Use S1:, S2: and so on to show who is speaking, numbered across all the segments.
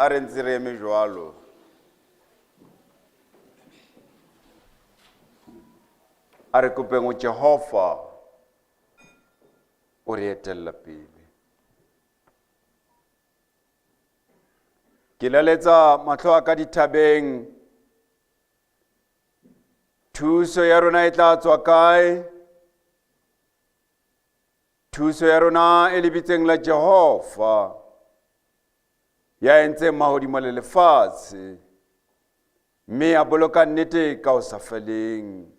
S1: a re ntse re eme jwalo. A re kopeng ho Jehova o re etella pele. Ke laletsa mahlo a ka dithabeng, thuso ya rona e tla tswa kae? Thuso ya rona e lebitseng la Jehova ya entseng mahodimo le lefatshe, mme a boloka nnete ka ho sa feleng.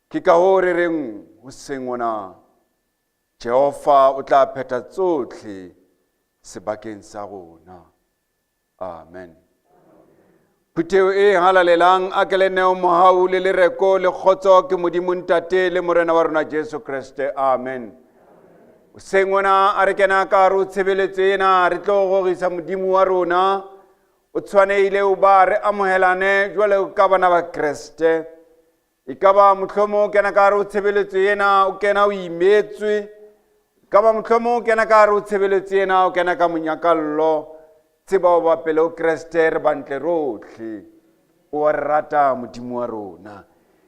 S1: Ke ka hoo re reng hoseng ona, Jehova o tla phetha tsohle sebakeng sa rona. Amen. Phuteo e halalelang a ke leneo mohau le lereko le kgotso ke Modimo Ntate le Morena wa rona Jesu Kriste. Amen. Hoseng ona a re kena ka hare ho tshebeletso ena, re tlo rorisa Modimo wa rona. O tshwanehile ho ba re amohelane jwalo ka bana ba Kriste. Ikaba mohlomong o kena ka hare ho tshebeletso ena, o kena o imetswe. Ikaba mohlomong o kena ka hare ho tshebeletso ena, o kena ka monyakallo. Tseba ho ba pele ho Kriste re bantle rohle. O re rata Modimo wa rona.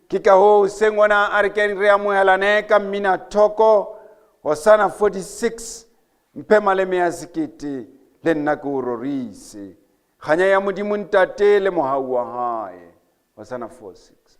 S1: Ke ka hoo hoseng ona a re kene re amohelane ka mmina thoko. Hosanna 46, mphe maleme ya sekete le nna ke o rorise. Kganya ya Modimo Ntate le mohau wa hae. Hosanna 46.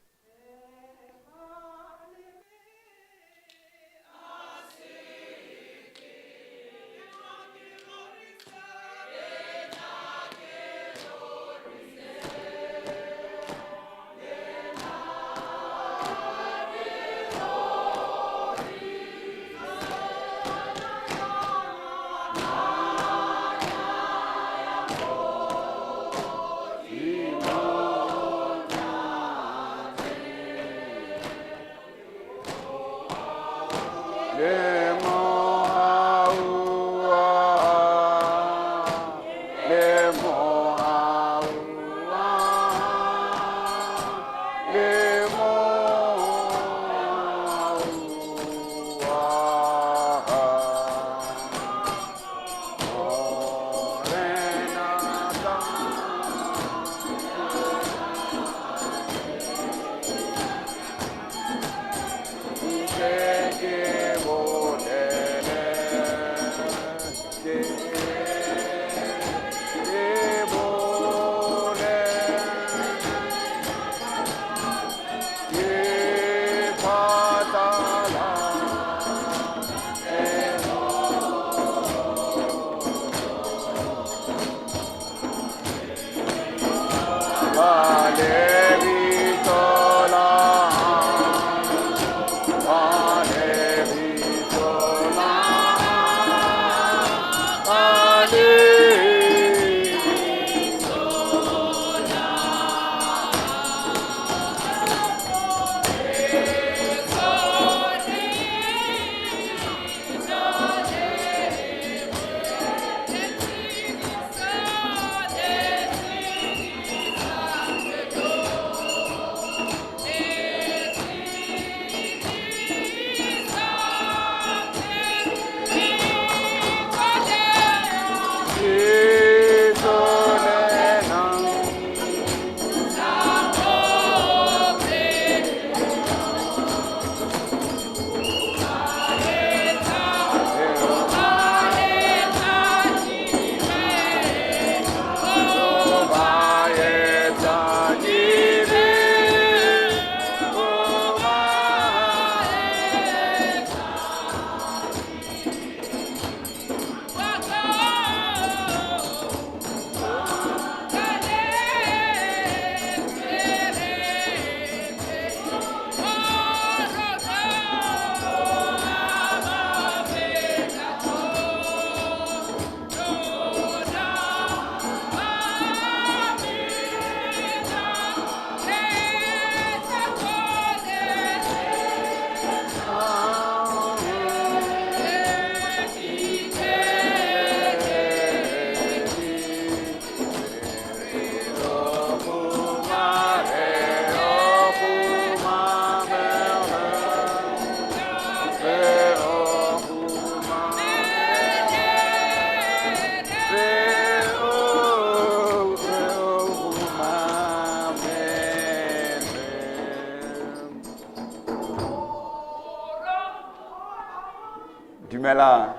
S1: Dumelang.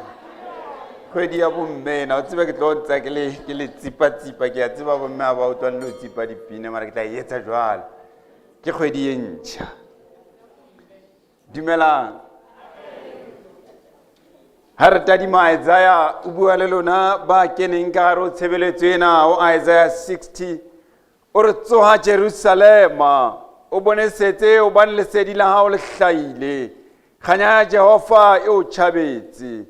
S1: Kgwedi ya bomme na o tseba ke tlo ntsa ke le tsipa-tsipa ke a tseba bomme a ba utlwane le ho tsipa dipina mara ke tla etsa jwalo. Ke kgwedi e ntjha. Dumelang. Ha re tadima Isaiah o bua le lona ba keneng ka hare ho tshebeletso ena ho Isaiah 60 o re tsoha Jerusalema o bonesetse o bane lesedi la hao le hlahile kganya Jehova e o tjhabetse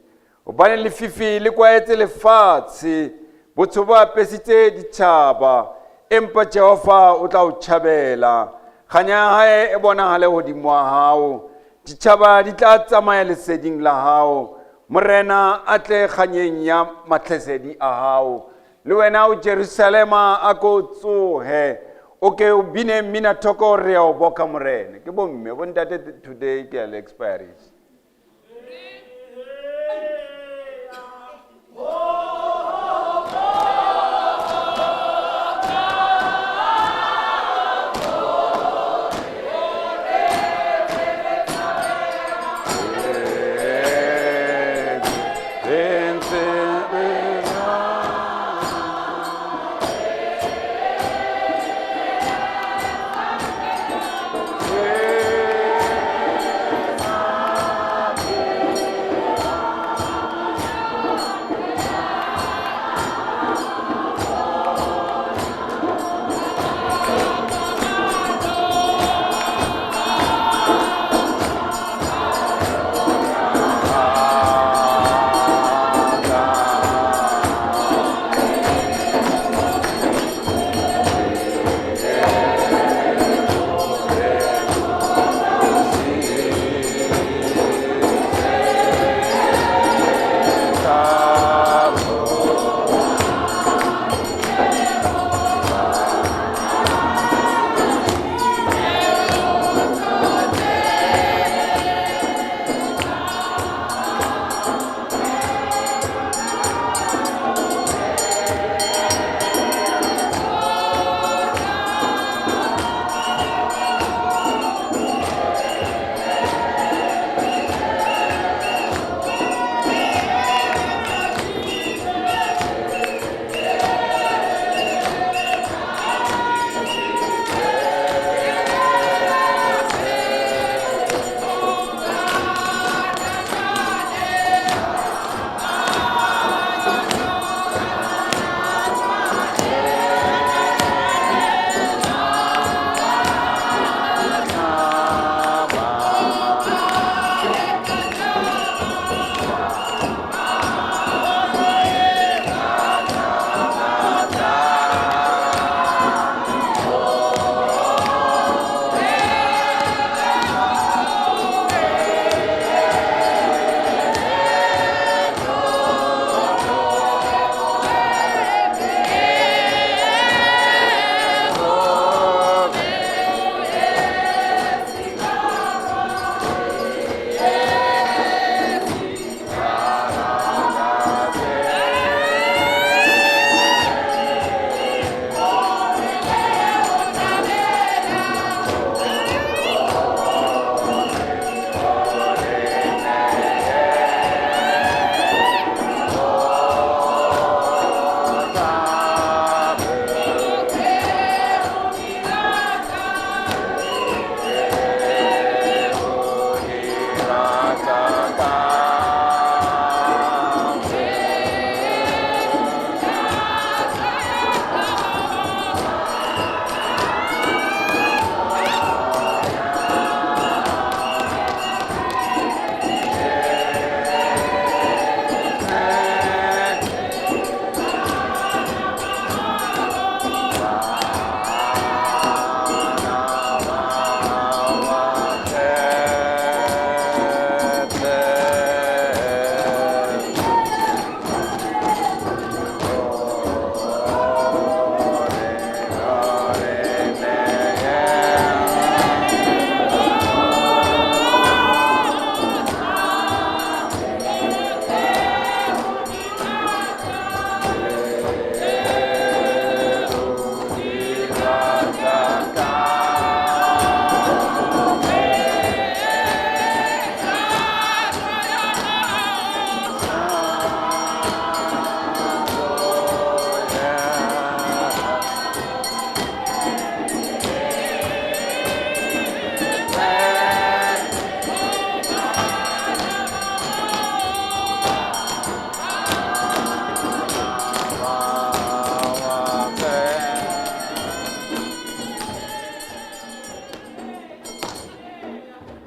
S1: o bane lefifi le kwaetse lefatshe botho bo apesitse ditjhaba empa Jehova o tla o tjhabela kganya hae e bonahale hodimo wa hao ditjhaba di tla tsamaya leseding la hao Morena a tle kganyeng ya matlhesedi a hao le wena o Jerusalema a ko tsohe o ke o bine mmina thoko re ya o boka morena ke bomme bo ntate today ke le expiries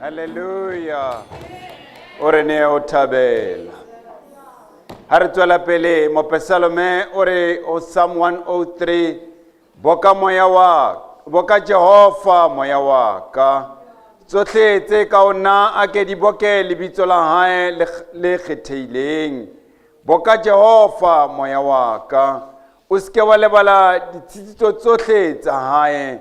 S1: Hallelujah. O re ne o thabela. Ha re tswela pele mo Psalme o re o Psalm 103 boka moya wa boka Jehova moya wa ka tsohle tse ka ona a ke di boke lebitso la hae le kgetheileng boka Jehova moya wa ka o ske wa lebala ditshitso tsohle tsa hae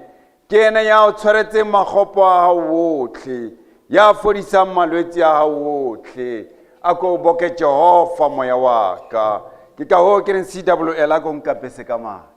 S1: ke ena ya o tshwaretse magopo a hao otlhe ya fodisang malwetse a hao otlhe a ko boke Jehova moya wa ka ke ka ho ke reng CWL a ko nka pese ka matla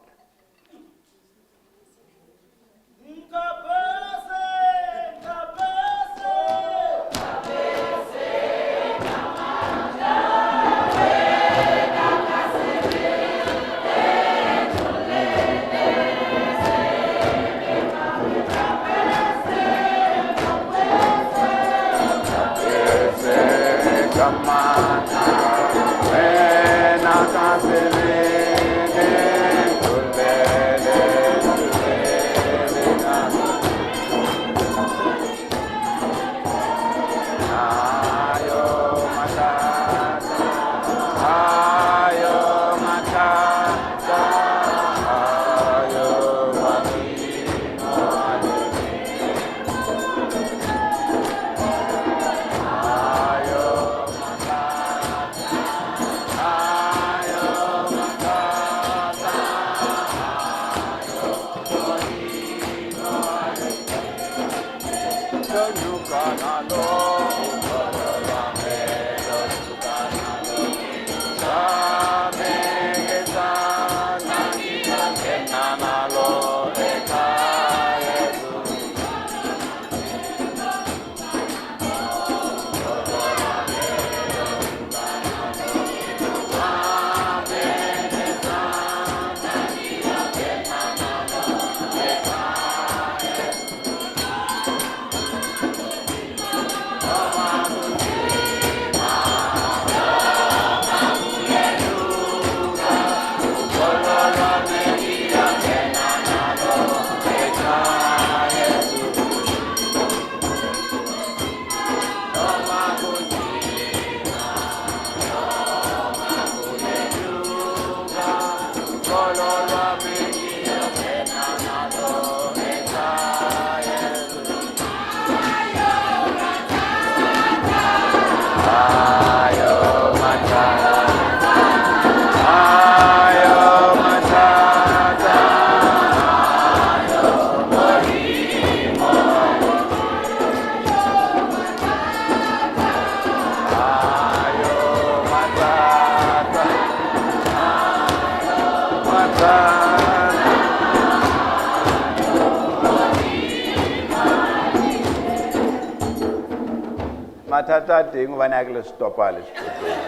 S1: mathata teng ba ne a ke le stopa le stopeng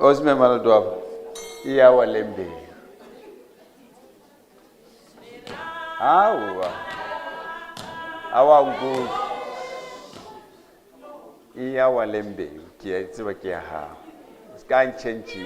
S1: osme maladwap iya wa lembe awa ngu iya wa lembe ke a tseba ke ha ska nchenchi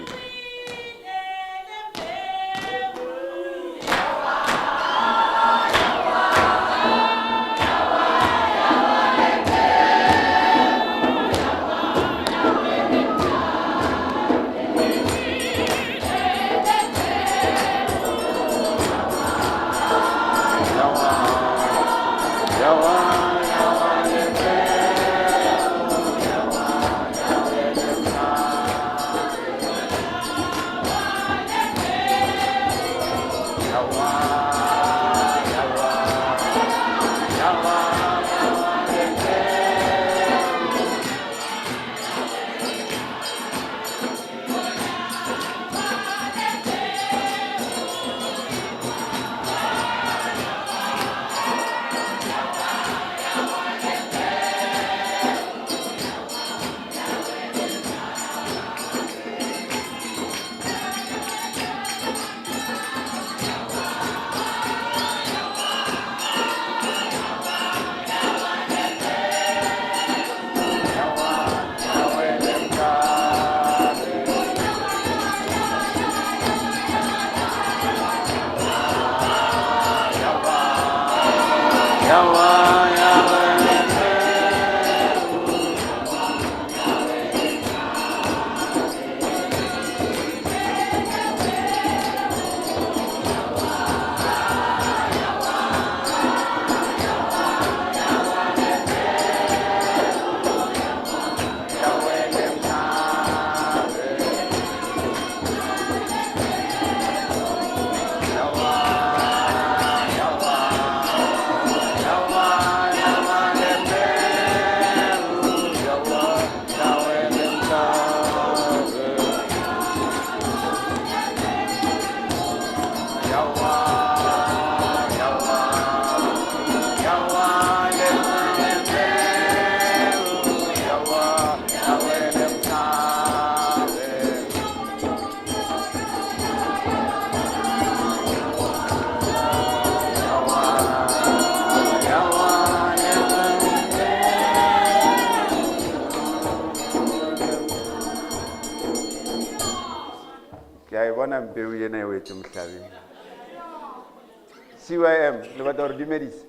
S1: Bona mpeu yena e wetse mohlabeng. CYM le batla gore dumedise.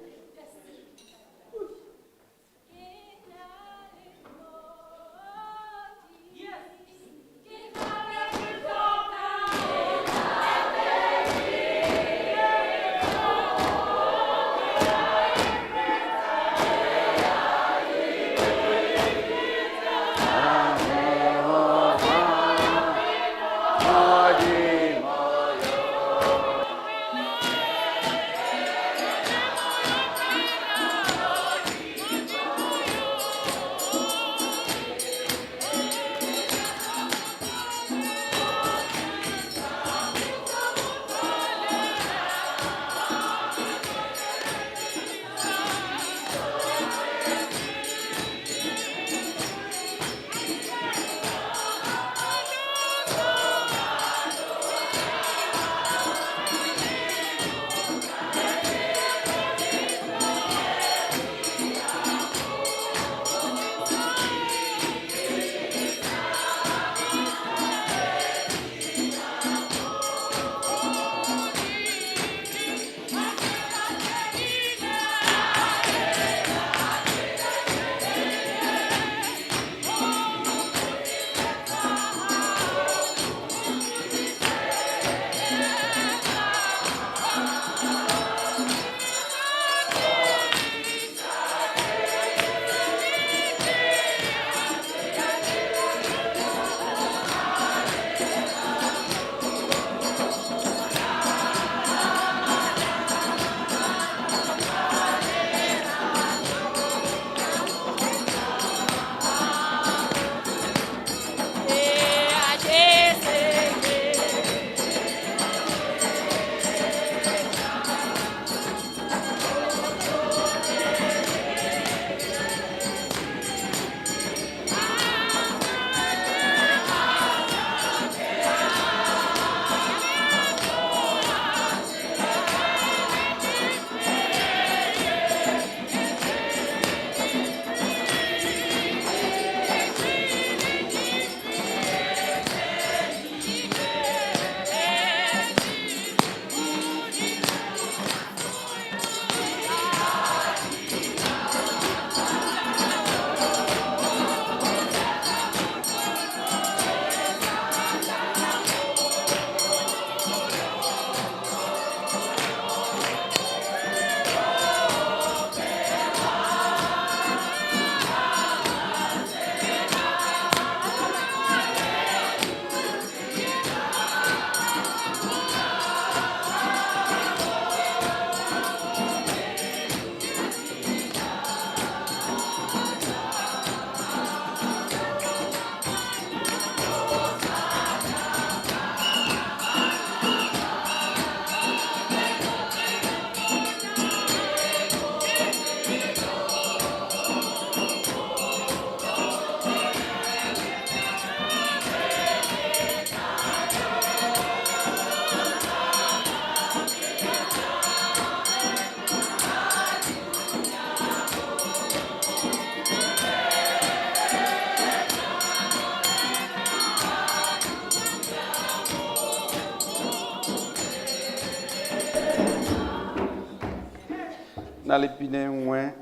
S1: na le pine nngwe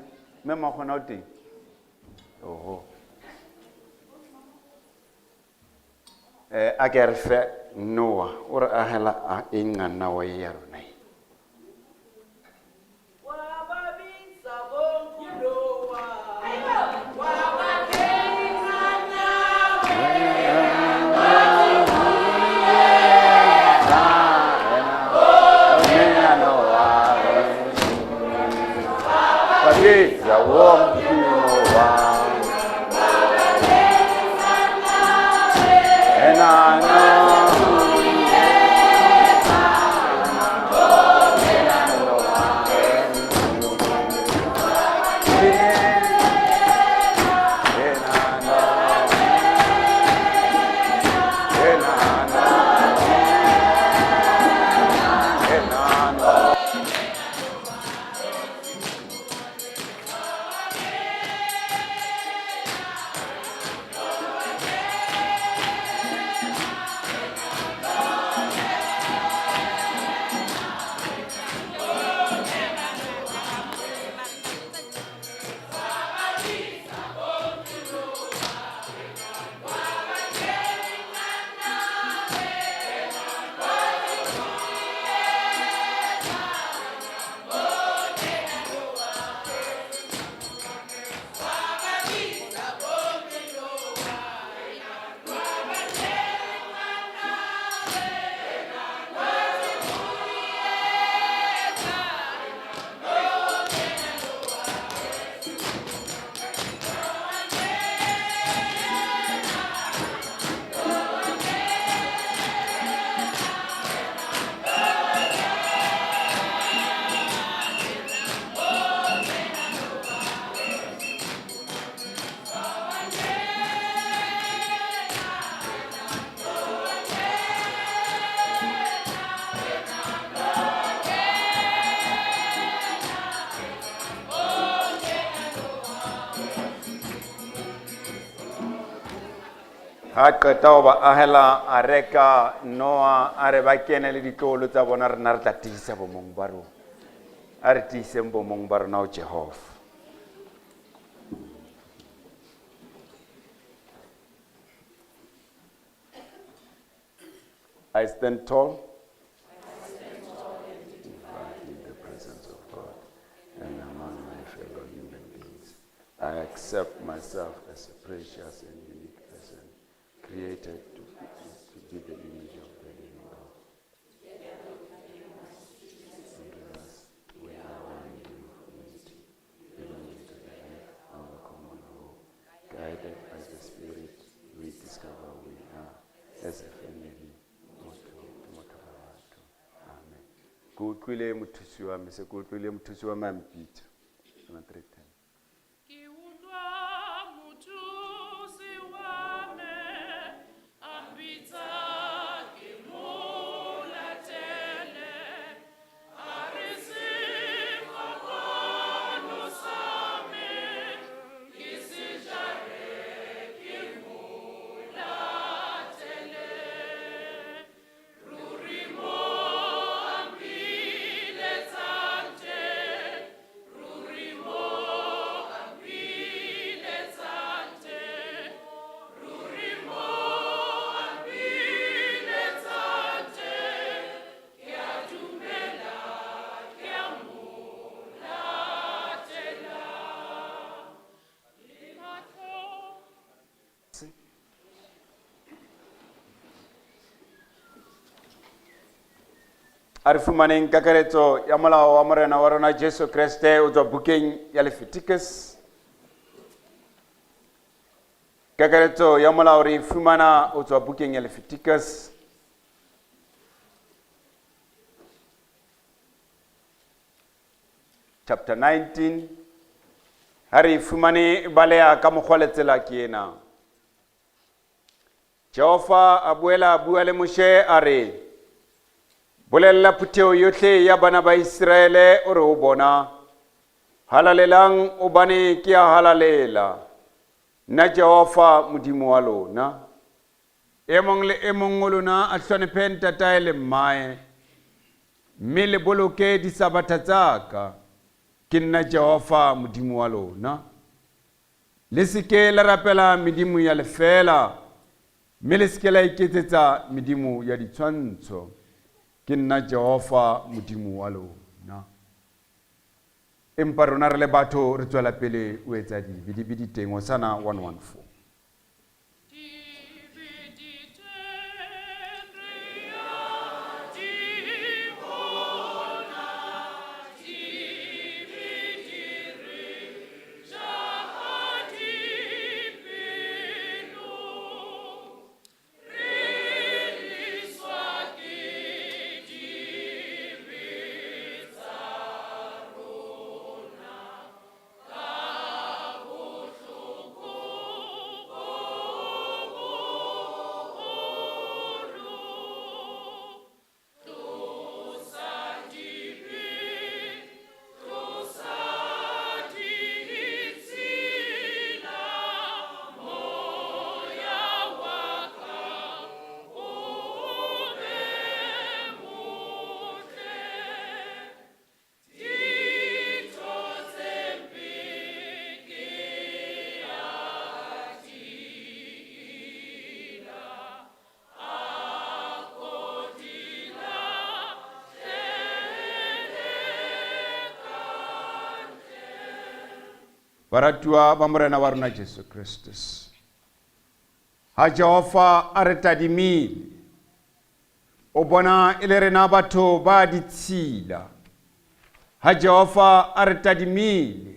S1: mme makgona o teng oho a ke re fe Noah o re ahela a engana wa ya rona ha qeta ho ba ahela a reka Noah a re ba kene le ditlolo tsa bona rena re tla tiisa bomong ba rona a re tiiseng bomong ba rona o Jehova I stand tall in the presence of God and among my fellow human beings. I accept myself as a precious and unique person, created to be the image of the living God. And us, we are one in unity, belonging to the earth, our common hope. Guided by the Spirit, we discover we are as a family. Amen. Go utlwile mothusi wa me se go utlwile mothusi wa mampitso. Ari fumaneng kakaretso ya molao wa morena wa rona Jesu Kriste o tswa bukeng ya Leviticus. Kakaretso ya molao re fumana o tswa bukeng ya Leviticus. Chapter 19. Hari fumane balea ka mokgwaletsela ke ena. Jehova abuela le Moshe are bolella putheo yohle ya bana ba Israele o re o bona halalelang o bane ke a halalela na Jehova modimo wa lona emong le emong o lona a hlonepe ntatae le mmae mme le boloke disabata tsaka ke nna Jehova modimo wa lona. Le seke la rapela medimo ya lefela, mme le seke la iketsetsa medimo ya ditshwantsho. Ke nna Jehova modimo wa lona. Empa rona re le batho re tswela pele o etsa dibidibidi teng. Hosanna 114. Baratuwa ba morena wa rona Jesu Kristus. Ha Jehova a re tadimile. O bona e le rena batho ba ditshila. Ha Jehova a re tadimile.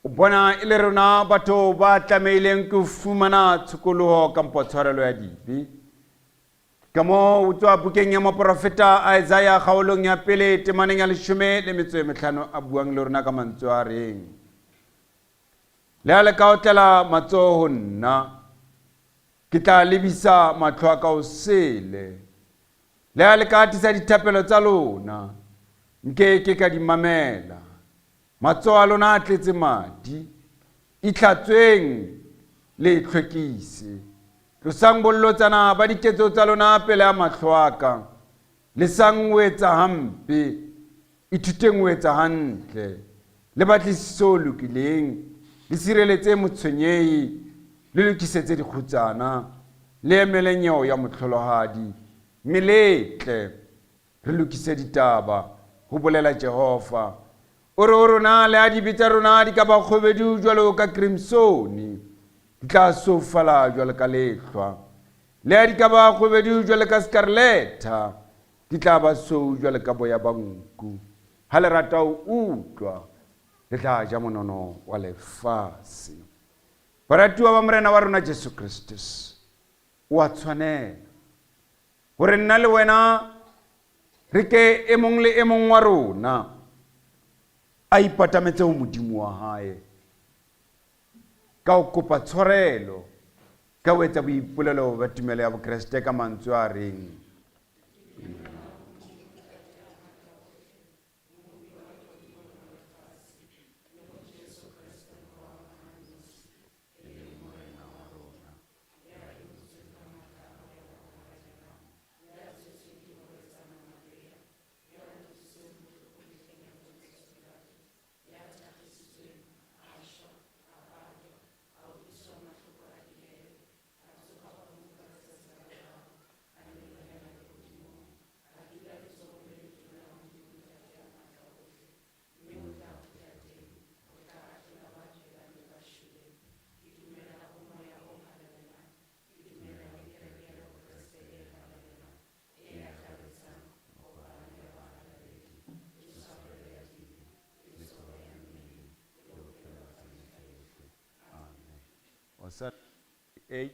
S1: O bona e le rena batho ba tlameileng ke fumana tshokoloho ka mpotshwarelo ya dibe. Ka mo o tswa bukeng ya moprofeta Isaiah kgaolong ya pele temaneng ya 15 a buang le rona ka mantswe a reng. Le a le ka otlela matsoho nna, ke tla lebisa matlho a ka hosele. Le a le ka atisa dithapelo tsa lona, nke ke ka di mamela. Matsoho a lona a tletse madi, itlhatsweng le tlhwekise. Tlosang bollotsana ba diketso tsa lona pele a mahlo a ka. Lesang ho etsa hampe, ithuteng ho etsa hantle. Le batlisiso lokileng, le sireletse motshwenyehi, le lokisetse dikgutsana, le emele nyeho ya motlholohadi. Meletle, re lokise ditaba, ho bolela Jehova. O re ho rona le a dibe tsa rona di ka ba kgwebedu jwalo ka crimsoni, di tla sofala jwalo ka lehlwa. Le a di ka ba kgwebedu jwalo ka scarletta, di tla ba sou jwalo ka boya ba nku. Ha le rata ho utlwa, le tla ja monono wa lefatshe. Baratuwa ba morena wa rona Jesu Kristus, o a tshwanela hore nna le wena re ke e mong le e mong wa rona a ipatametse ho modimo wa hae ka ho kopa tshwarelo, ka ho etsa boipolelo ba tumelo ya Bokreste ka mantswe a reng. Hosanna 8.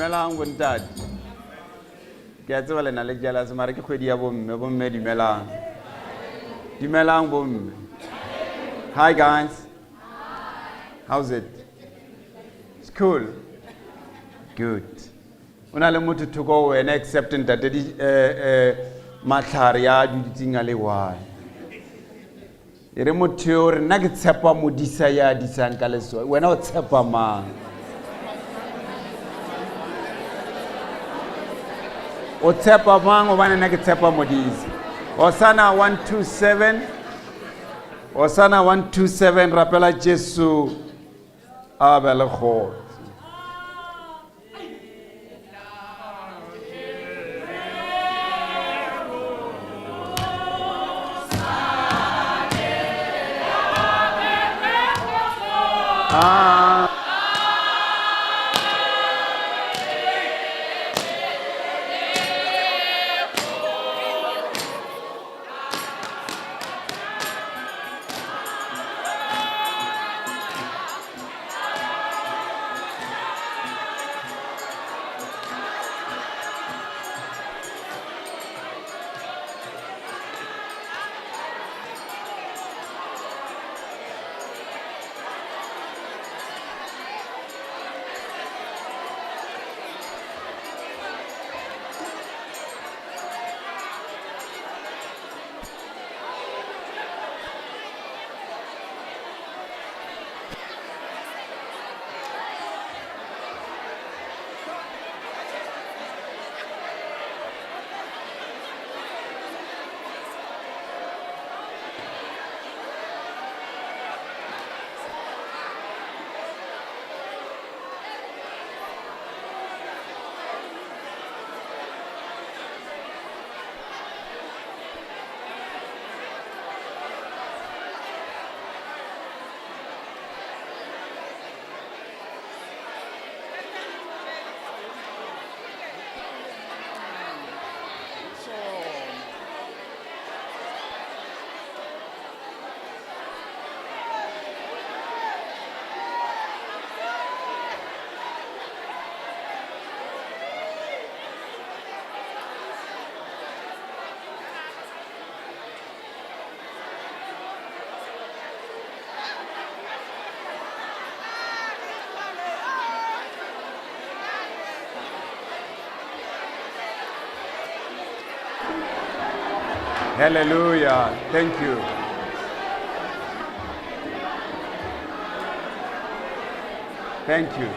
S1: Dumelang bontate. Ke a tseba le na le jealous mara ke kgwedi ya bomme dumelang. Dumelang bomme. Hi guys. How's it? School? Good. Una le motho thoko wena except ntate di matlhare ya ditsing a le wa. E re motho re nna ke tshepa modisa ya disang ka leso. Wena o tshepa mang? O tshepa mang o bana nna ke tshepa modisa. Hosanna 127. Hosanna 127 rapela Jesu a be le kgotso. Hallelujah. Thank you. Thank you.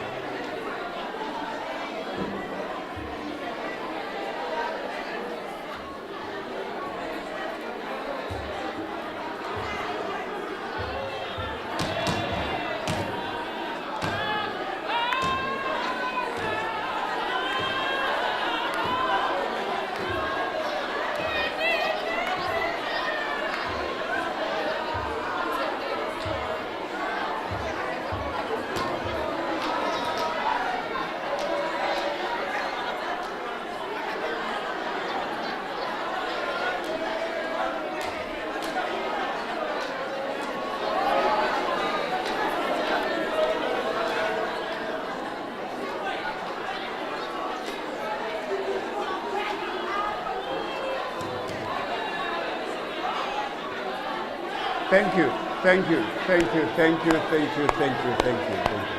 S1: Thank you, thank you, thank you, thank you, thank you, thank you, thank you, thank you.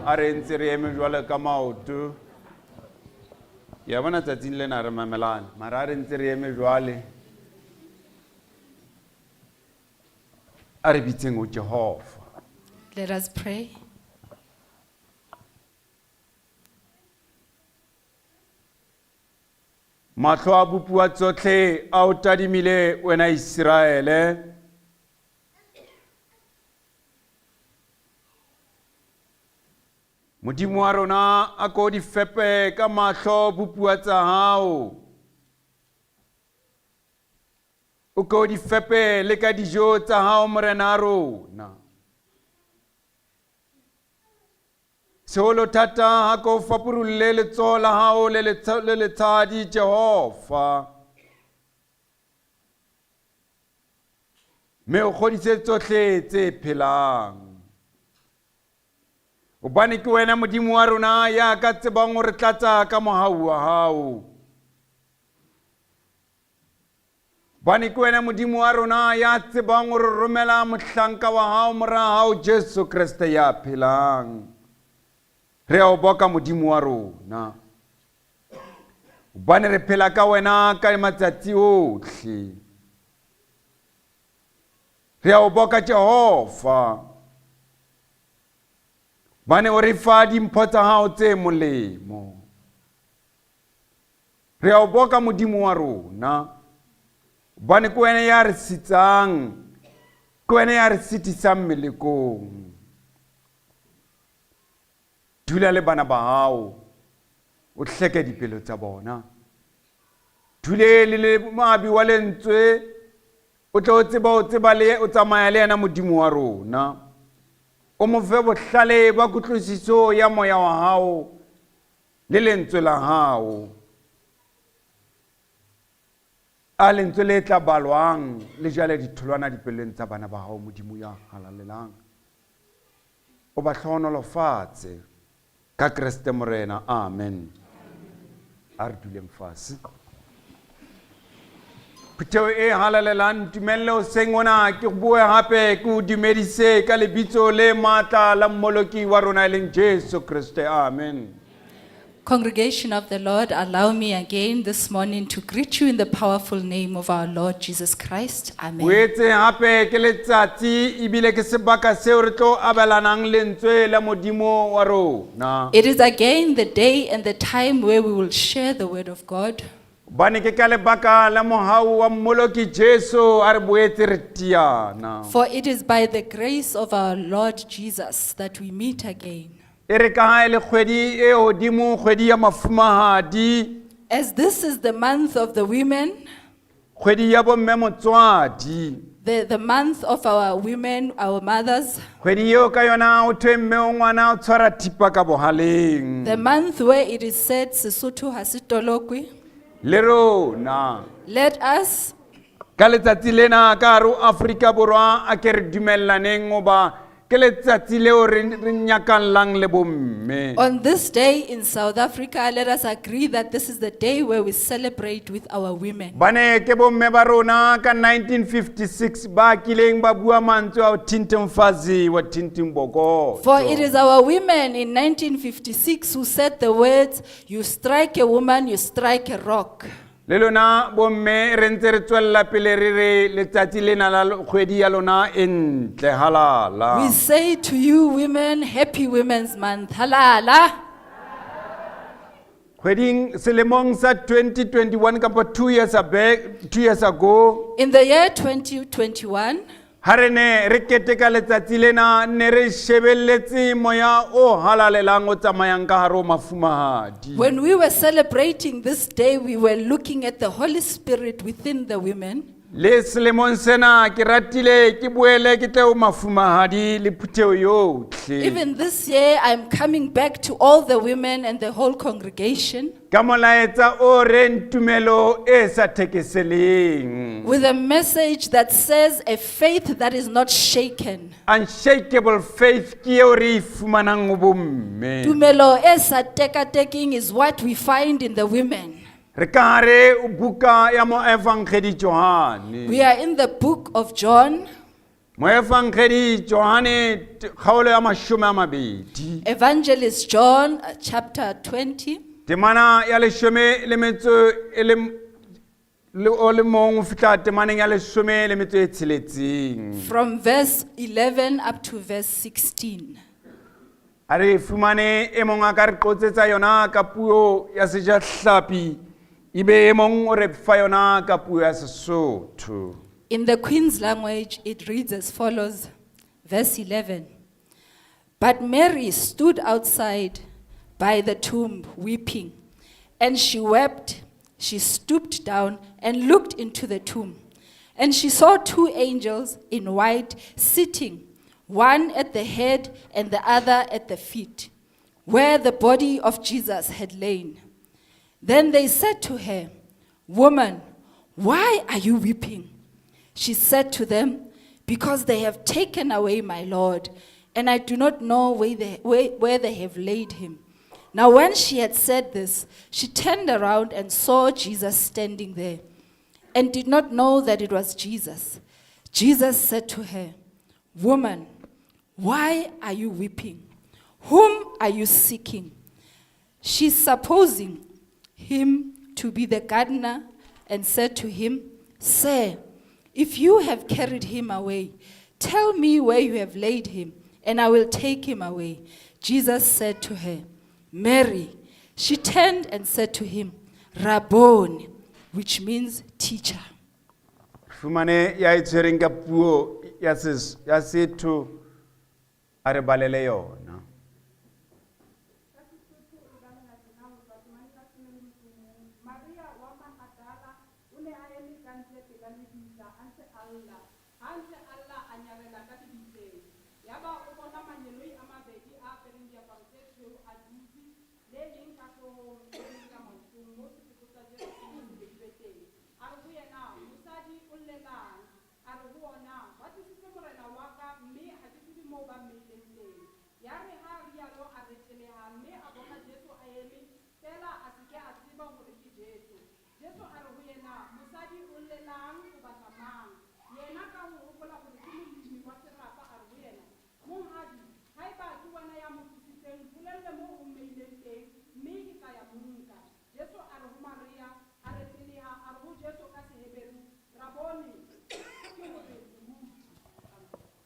S1: Are ntse re eme jwale ka maoto ya bona tsatsing lena re mamelane mara re ntse re eme jwale a re bitseng o Jehova.
S2: Let us pray.
S1: Mahlo a bopua tsotlhe a o tadimile wena Israele, Modimo wa rona a ko di fepe ka mahlo bopua tsa hao, o ko di fepe le ka dijo tsa hao morena rona. Seholo thata ha ko fapurulle letsoho la hao le letshadi Jehova, me o kgodise tsohle tse phelang. Obane ke wena Modimo wa rona ya ka tsebang hore tlatsa ka mohau wa hao. Bane ke wena Modimo wa rona ya tsebang hore romela mohlanka wa hao mora hao Jesu Kriste ya phelang. Re a o boka Modimo wa rona. Bane re phela ka wena ka matsatsi ohle. Re a o boka Jehova. Bane o re fa dimpho tsa hao tse molemo. Re a o boka Modimo wa rona. Bane ke wena ya re sitsang, ke wena ya re sitisang melekong. Dula le bana ba hao, o hleke dipelo tsa bona. Dule le maabi wa lentswe, o tla o tseba le o tsamaya le yena Modimo wa rona. O mo fe bohlale ba kutlwisiso ya moya wa hao le lentswe la hao. A lentswe le tla balwang le jale ditholwana dipelong tsa bana ba hao Modimo ya halalelang. O ba hlohonolofatse ka Kriste morena, amen. A re duleng fatshe. Phetheo e halalelang tumelle o sengona ke bue hape ke o dumedise ka lebitso le matla la mmoloki wa rona e leng Jesu Kriste, amen.
S2: Congregation of the Lord, allow me again this morning to greet you in the powerful name of our Lord Jesus Christ. Amen.
S1: Boetse hape ke letsatsi ebile ke sebaka seo re tlo abelanang lentswe la Modimo wa rona.
S2: It is again the day and the time where we will share the word of God.
S1: Bane ke ka lebaka la mohau wa mmoloki Jesu a re boetse re tiana.
S2: For it is by the grace of our Lord Jesus that we meet again.
S1: Ere ka ha ele kgwedi e hodimo, kgwedi ya mafumahadi,
S2: As this is the month of the women,
S1: kgwedi ya bomme motswadi,
S2: the month of our women, our mothers,
S1: kgwedi eo ka yona o thwe mme o ngwana o tshwara thipa ka bohaleng.
S2: the month where it is said, Sesotho ha se tolokwe.
S1: Le rona
S2: Let us,
S1: ka letsatsi lena ka hare ho Afrika Borwa a ke re dumellaneng goba ke letsatsi leo re nyakallang le bomme.
S2: on this day in South Africa, let us agree that this is the day where we celebrate with our women.
S1: Bane ke bomme ba rona ka 1956 ba kileng ba bua mantswe a tintimfazi wa tintimboko.
S2: For it is our women in 1956 who said the words, you strike a woman, you strike a rock.
S1: Le lona bomme re ntse re tswella pele re re letsatsi lena la kgwedi ya lona e ntle halala.
S2: We say to you women, happy Women's Month. Halala.
S1: Kgweding selemong sa 2021 kapa 2 years ago,
S2: In the year 2021,
S1: ha re ne re keteka letsatsi lena ne re shebelletse moya o halalelang o tsamayang ka hare ho mafumahadi.
S2: when we were celebrating this day, we were looking at the Holy Spirit within the women.
S1: Le selemong sena ke ratile ke boele ke tle o mafumahadi le phutheo yotlhe.
S2: Even this year, I'm coming back to all the women and the whole congregation
S1: Ka molaetsa o reng tumelo e sa thekeseleng.
S2: with a message that says a faith that is not shaken.
S1: Unshakable faith ke eo re e fumanang ho bomme.
S2: Tumelo e sa teka-taking is what we find in the women.
S1: Re ka hare ho buka ya moevangeli Johane.
S2: We are in the book of John,
S1: Moevangeli Johane kgaolo ya 20.
S2: Evangelist John, chapter 20,
S1: Temana ya 10 le metso e le o le mong ho fihla temaneng ya 10 le metso e tsheletseng.
S2: from verse 11 up to verse 16.
S1: A re fumane e mong a ka re qotsetsa yona ka puo ya sejahlapi, ebe e mong o re fa yona ka puo ya Sesotho.
S2: In the Queen's language, it reads as follows, verse 11. But Mary stood outside by the tomb weeping, and she wept. She stooped down and looked into the tomb, and she saw two angels in white sitting, one at the head and the other at the feet, where the body of Jesus had lain. Then they said to her, "Woman, why are you weeping?" She said to them, "Because they have taken away my Lord, and I do not know where they have laid him." Now when she had said this, she turned around and saw Jesus standing there, and did not know that it was Jesus. Jesus said to her, "Woman, why are you weeping? Whom are you seeking?" She, supposing him to be the gardener, and said to him, "Sir, if you have carried him away, tell me where you have laid him, and I will take him away." Jesus said to her, "Mary." She turned and said to him, "Rabboni," which means teacher.
S1: Fumane ya itshwereng ka puo ya setho a re balele yona.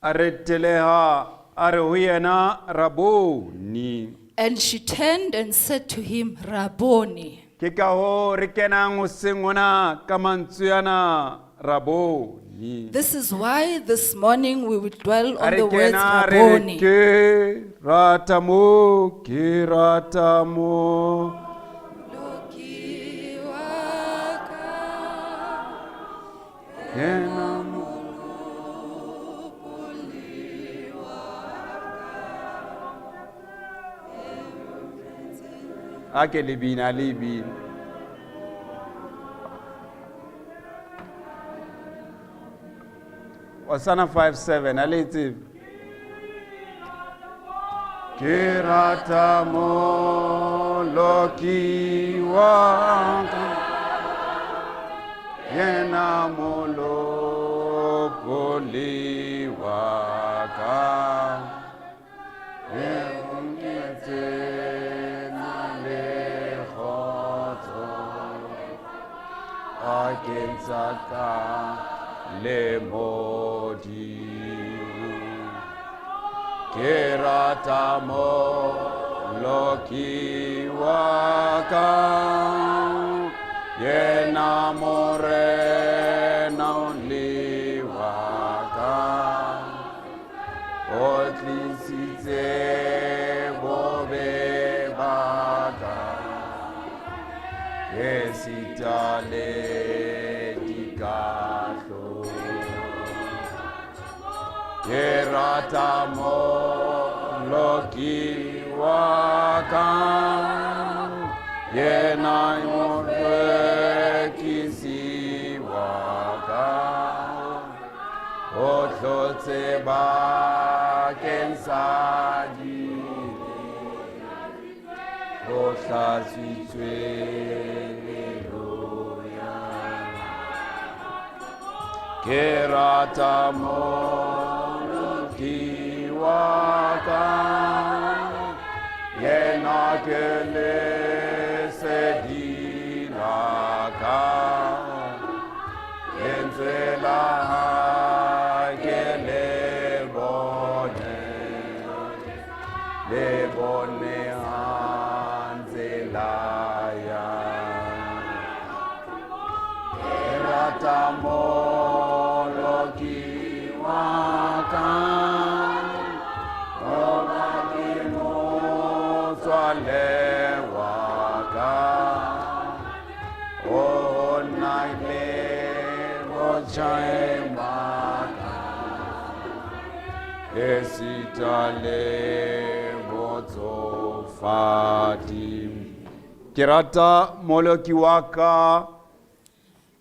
S1: A re teleha a re ho yena Rabboni.
S2: And she turned and said to him, "Rabboni."
S1: Ke ka ho re kenang hoseng ona ka mantswe ana Rabboni.
S2: This is why this morning we will dwell
S1: A
S2: on
S1: re
S2: the words
S1: kena re re
S2: Rabboni.
S1: ke rata mo, ke rata mo. Yena mo. Ake libina libina. Hosanna 5:7 aleti. Kirata mo loki wanga. Yena mo lokoli waka. Agenzaka le modi kerata mo loki waka yena more na only waka otlisitse bobe baka esitale dika lahlo ke rata moloki wa ka yena moreki wa ka o hlotse ba kensa di o hlasitswe ke rata moloki wa ka yena ke le sedina ka enzela ke le bone anzela ya ke rata esitale botsofadi ke rata moloki wa ka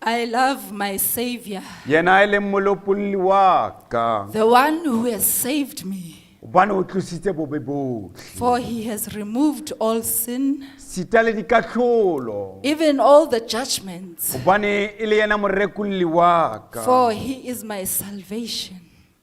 S2: I love my Savior,
S1: yena ele molopolli wa ka
S2: the one who has saved me,
S1: bana o tlositse bobebo
S2: for he has removed all sin,
S1: sitale dikatlholo
S2: even all the judgments,
S1: bane ile yena morekulli wa ka
S2: for he is my salvation.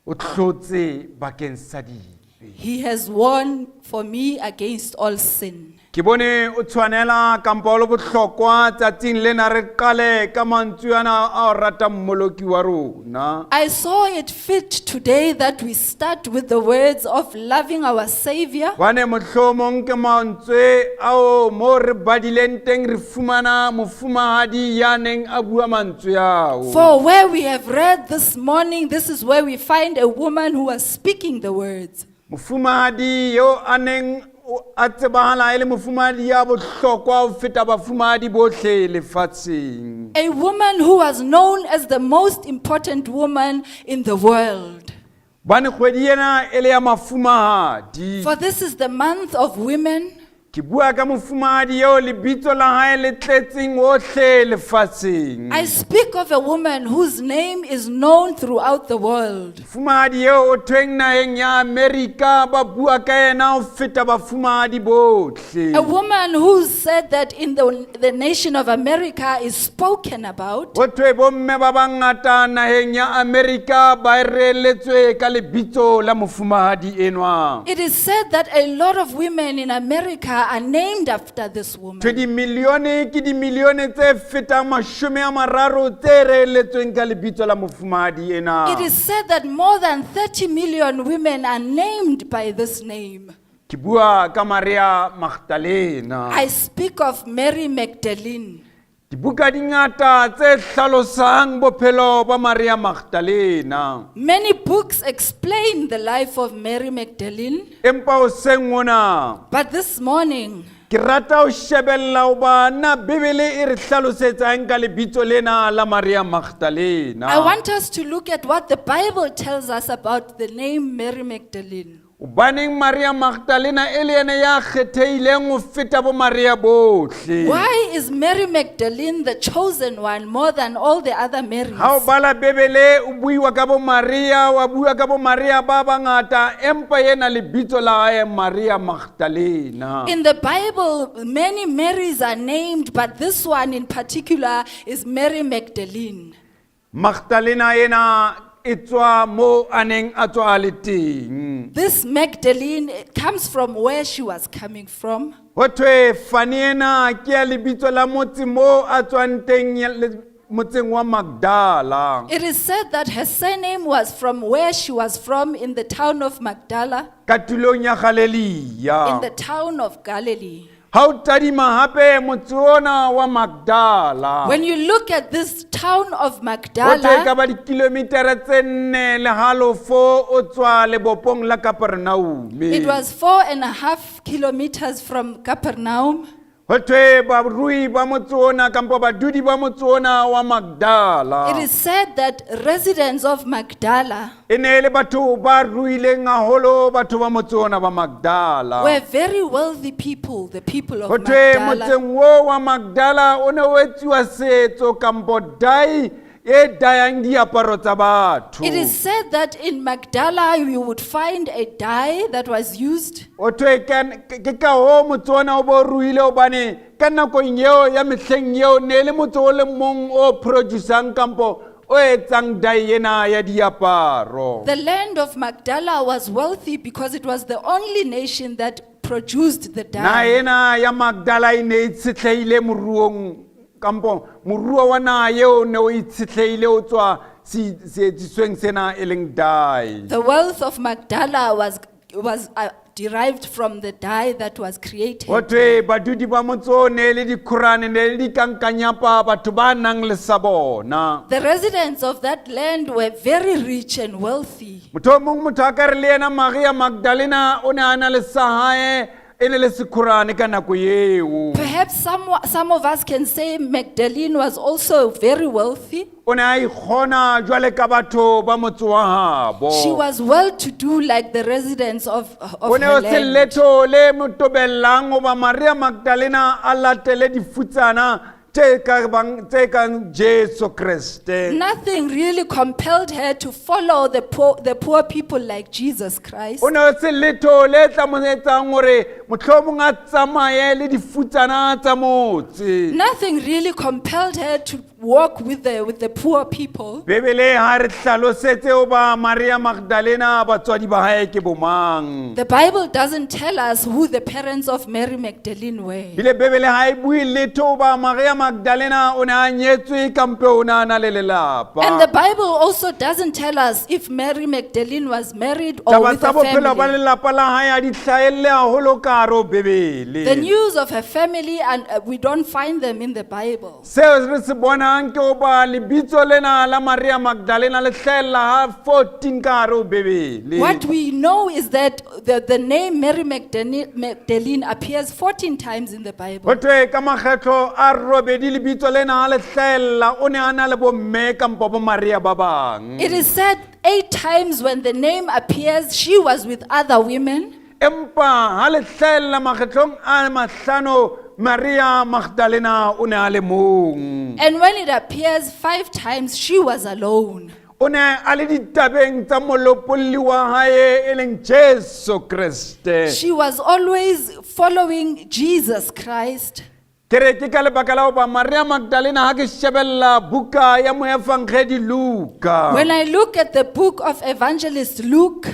S1: o tlotse bakeng sa dibe
S2: He has won for me against all sin.
S1: ke bone o tshwanela kampolo bohlokwa tsatsing lena re qale ka mantswe ana a rata mmoloki wa rona
S2: I saw it fit today that we start with the words of loving our Savior,
S1: bane mohlomong ke mantswe ao mo re badileng teng re fumana mofumahadi ya neng a bua mantswe ao
S2: for where we have read this morning, this is where we find a woman who was speaking the words.
S1: mofumahadi yo a neng a tsebahala ele mofumahadi ya bohlokwa ho feta bafumahadi bohle lefatsheng
S2: A woman who was known as the most important woman in the world.
S1: bane kgwedi ena ele ya mafumahadi
S2: For this is the month of women.
S1: ke bua ka mofumahadi yo lebitso la hae le tletseng ohle lefatsheng
S2: I speak of a woman whose name is known throughout the world.
S1: mofumahadi yo o thweng naheng ya America ba bua ka yena ho feta bafumahadi bohle
S2: A woman who said that in the nation of America is spoken about.
S1: ho thwe bomme ba bangata naheng ya America ba reelletswe ka lebitso la mofumahadi enwa
S2: It is said that a lot of women in America are named after this woman.
S1: di milione ke di milione tse fetang 30 tse reelletsweng ka lebitso la mofumahadi ena
S2: It is said that more than 30 million women are named by this name.
S1: ke bua ka Maria Magdalena
S2: I speak of Mary Magdalene.
S1: dibuka dingata tse hlalosang bophelo ba Maria Magdalena
S2: Many books explain the life of Mary Magdalene,
S1: empa o seng mona
S2: but this morning
S1: ke rata ho shebella ho bana Bibele e re hlalosetsang ka lebitso lena la Maria Magdalena
S2: I want us to look at what the Bible tells us about the name Mary Magdalene.
S1: Baneng Maria Magdalena ele ene ya kgetheileng ho feta bo Maria bohle
S2: Why is Mary Magdalene the chosen one more than all the other Marys?
S1: ha o bala Bibele o buiwa ka bo Maria wa bua ka bo Maria ba bangata empa yena lebitso la hae Maria Magdalena
S2: In the Bible, many Marys are named, but this one in particular is Mary Magdalene.
S1: Magdalena yena etswa mo aneng a tswa le teng
S2: This Magdalene comes from where she was coming from.
S1: ho thwe fane ena ke ya lebitso la motse mo a tswang teng motseng wa Magdala
S2: It is said that her surname was from where she was from in the town of Magdala,
S1: ka tulong ya
S2: in
S1: Galilee
S2: the town of Galilee.
S1: ha o tadima hape motse ona wa Magdala
S2: When you look at this town of
S1: ho thwe ka
S2: Magdala,
S1: ba dikilometara tse 4 le halofo o tswa lebopong la Kapernaum
S2: it was 4.5 kilometers from Capernaum.
S1: Hotwe barui ba motsona kampo badudi ba motsona wa Magdala.
S2: It is said that residents of Magdala
S1: Ene batho ba ruileng haholo batho ba motsona ba Magdala.
S2: were very wealthy people, the people of
S1: Hotwe
S2: Magdala.
S1: motseng wo wa Magdala o ne o etsiwa setso kampo dai e dayang diaparo tsa batho.
S2: It is said that in Magdala you would find a dye that was used.
S1: Hotwe ke ka ho motsona o bo ruile obane ka nakong eo ya mehleng eo ne le motho o le mong o producing kampo o etsang dye ena ya diaparo.
S2: The land of Magdala was wealthy because it was the only nation that produced the
S1: Na
S2: dye.
S1: ena ya Magdala ine itshetlehile moruong kampo moruo wa na eo ne o itshetlehile o tswa seetsisweng sena e leng dye.
S2: The wealth of Magdala was derived from the dye that was created.
S1: Hotwe badudi ba motso ne le dikhorane ne le dikankanyapa batho ba nang le sabona.
S2: The residents of that land were very rich and wealthy.
S1: Motho mong motho a ka re le ena Maria Magdalena o ne a na le sahae e ne le sekhorane ka nako eo.
S2: Perhaps some of us can say Magdalene was also very wealthy.
S1: O ne a ikgona jwale ka batho ba motse wa habo.
S2: She was well to do like the residents of
S1: O ne
S2: her
S1: o se
S2: land.
S1: letho le motobellang oba Maria Magdalena a latele difutsana tse kang Jesu Kriste.
S2: Nothing really compelled her to follow the poor people like Jesus Christ.
S1: O ne o se letho le tla mo etsang hore mohlomong a tsamaye le difutsana tsa motse.
S2: Nothing really compelled her to walk with the poor people.
S1: Bebele ha re hlalosetse oba Maria Magdalena batswadi ba hae ke bomang.
S2: The Bible doesn't tell us who the parents of Mary Magdalene were.
S1: Bile bebele ha e bue letho oba Maria Magdalena o ne a nyetswe kampe o na na le lelapa.
S2: And the Bible also doesn't tell us if Mary Magdalene was married or
S1: Taba
S2: with
S1: tsa
S2: a
S1: bophelo ba
S2: family.
S1: lelapa la hae a di hlahelle haholo ka hare ho Bebele.
S2: The news of her family, and we don't find them in the Bible.
S1: Seo re se bonang ke oba lebitso lena la Maria Magdalena le hlahella ha 14 ka hare ho Bebele.
S2: What we know is that the name Mary Magdalene appears 14 times in the Bible.
S1: Hotwe ka makgetlo a robedi lebitso lena ha le hlahella o ne a na le bomme kampo bo Maria ba bang.
S2: It is said 8 times when the name appears, she was with other women.
S1: Empa ha le hlahella makgetlong a mahlano Maria Magdalena o ne a le mong.
S2: And when it appears 5 times, she was alone.
S1: O ne a le ditabeng tsa molopolli wa hae e leng Jesu Kriste.
S2: She was always following Jesus Christ.
S1: Kere ke ka lebaka la hoba Maria Magdalena ha ke shebella buka ya moefangedi Luka.
S2: When I look at the book of Evangelist Luke,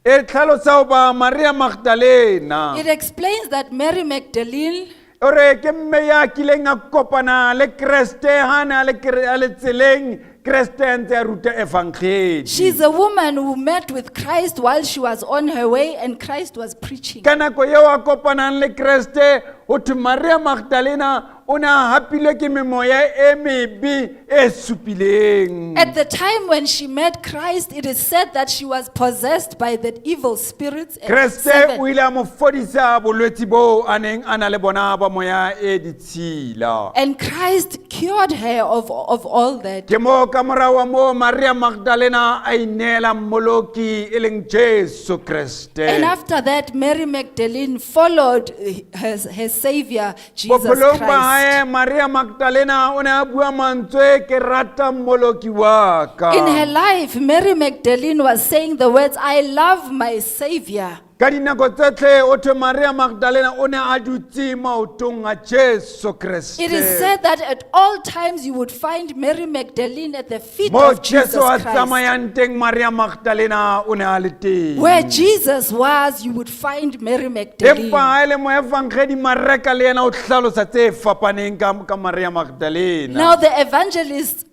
S1: E tlhalosa hoba Maria Magdalena
S2: it explains that Mary Magdalene
S1: ore ke mme ya kileng a kopana le Kriste ha na le tseleng Kriste ntse a ruta evangeli.
S2: she's a woman who met with Christ while she was on her way and Christ was preaching.
S1: Ka nako eo a kopanang le Kriste hothwe Maria Magdalena o ne a hapilwe ke memoya e mebe e supileng.
S2: At the time when she met Christ, it is said that she was possessed by the evil spirits.
S1: Kriste o ile a mo fodisa bolwetsi bo a neng a na le bona ba moya e ditshila.
S2: And Christ cured her of all that.
S1: Ke mo ka morao wa moo Maria Magdalena a inela mmoloki e leng Jesu Kriste.
S2: And after that, Mary Magdalene followed her Savior, Jesus
S1: Bophelong ba
S2: Christ.
S1: hae Maria Magdalena o ne a bua mantswe ke rata mmoloki wa ka.
S2: In her life, Mary Magdalene was saying the words, I love my Savior.
S1: Ka dinako tsotlhe o thwe Maria Magdalena o ne a dutse maotong a Jesu Kriste.
S2: It is said that at all times you would find Mary Magdalene at the feet
S1: Mo
S2: of Jesus
S1: Jesu a
S2: Christ.
S1: tsamayang teng Maria Magdalena o ne a le teng.
S2: Where Jesus was, you would find Mary Magdalene.
S1: Empa ha e le moefangedi Mareka le yena o hlalosa tse fapaneng ka Maria Magdalena.
S2: Now the evangelist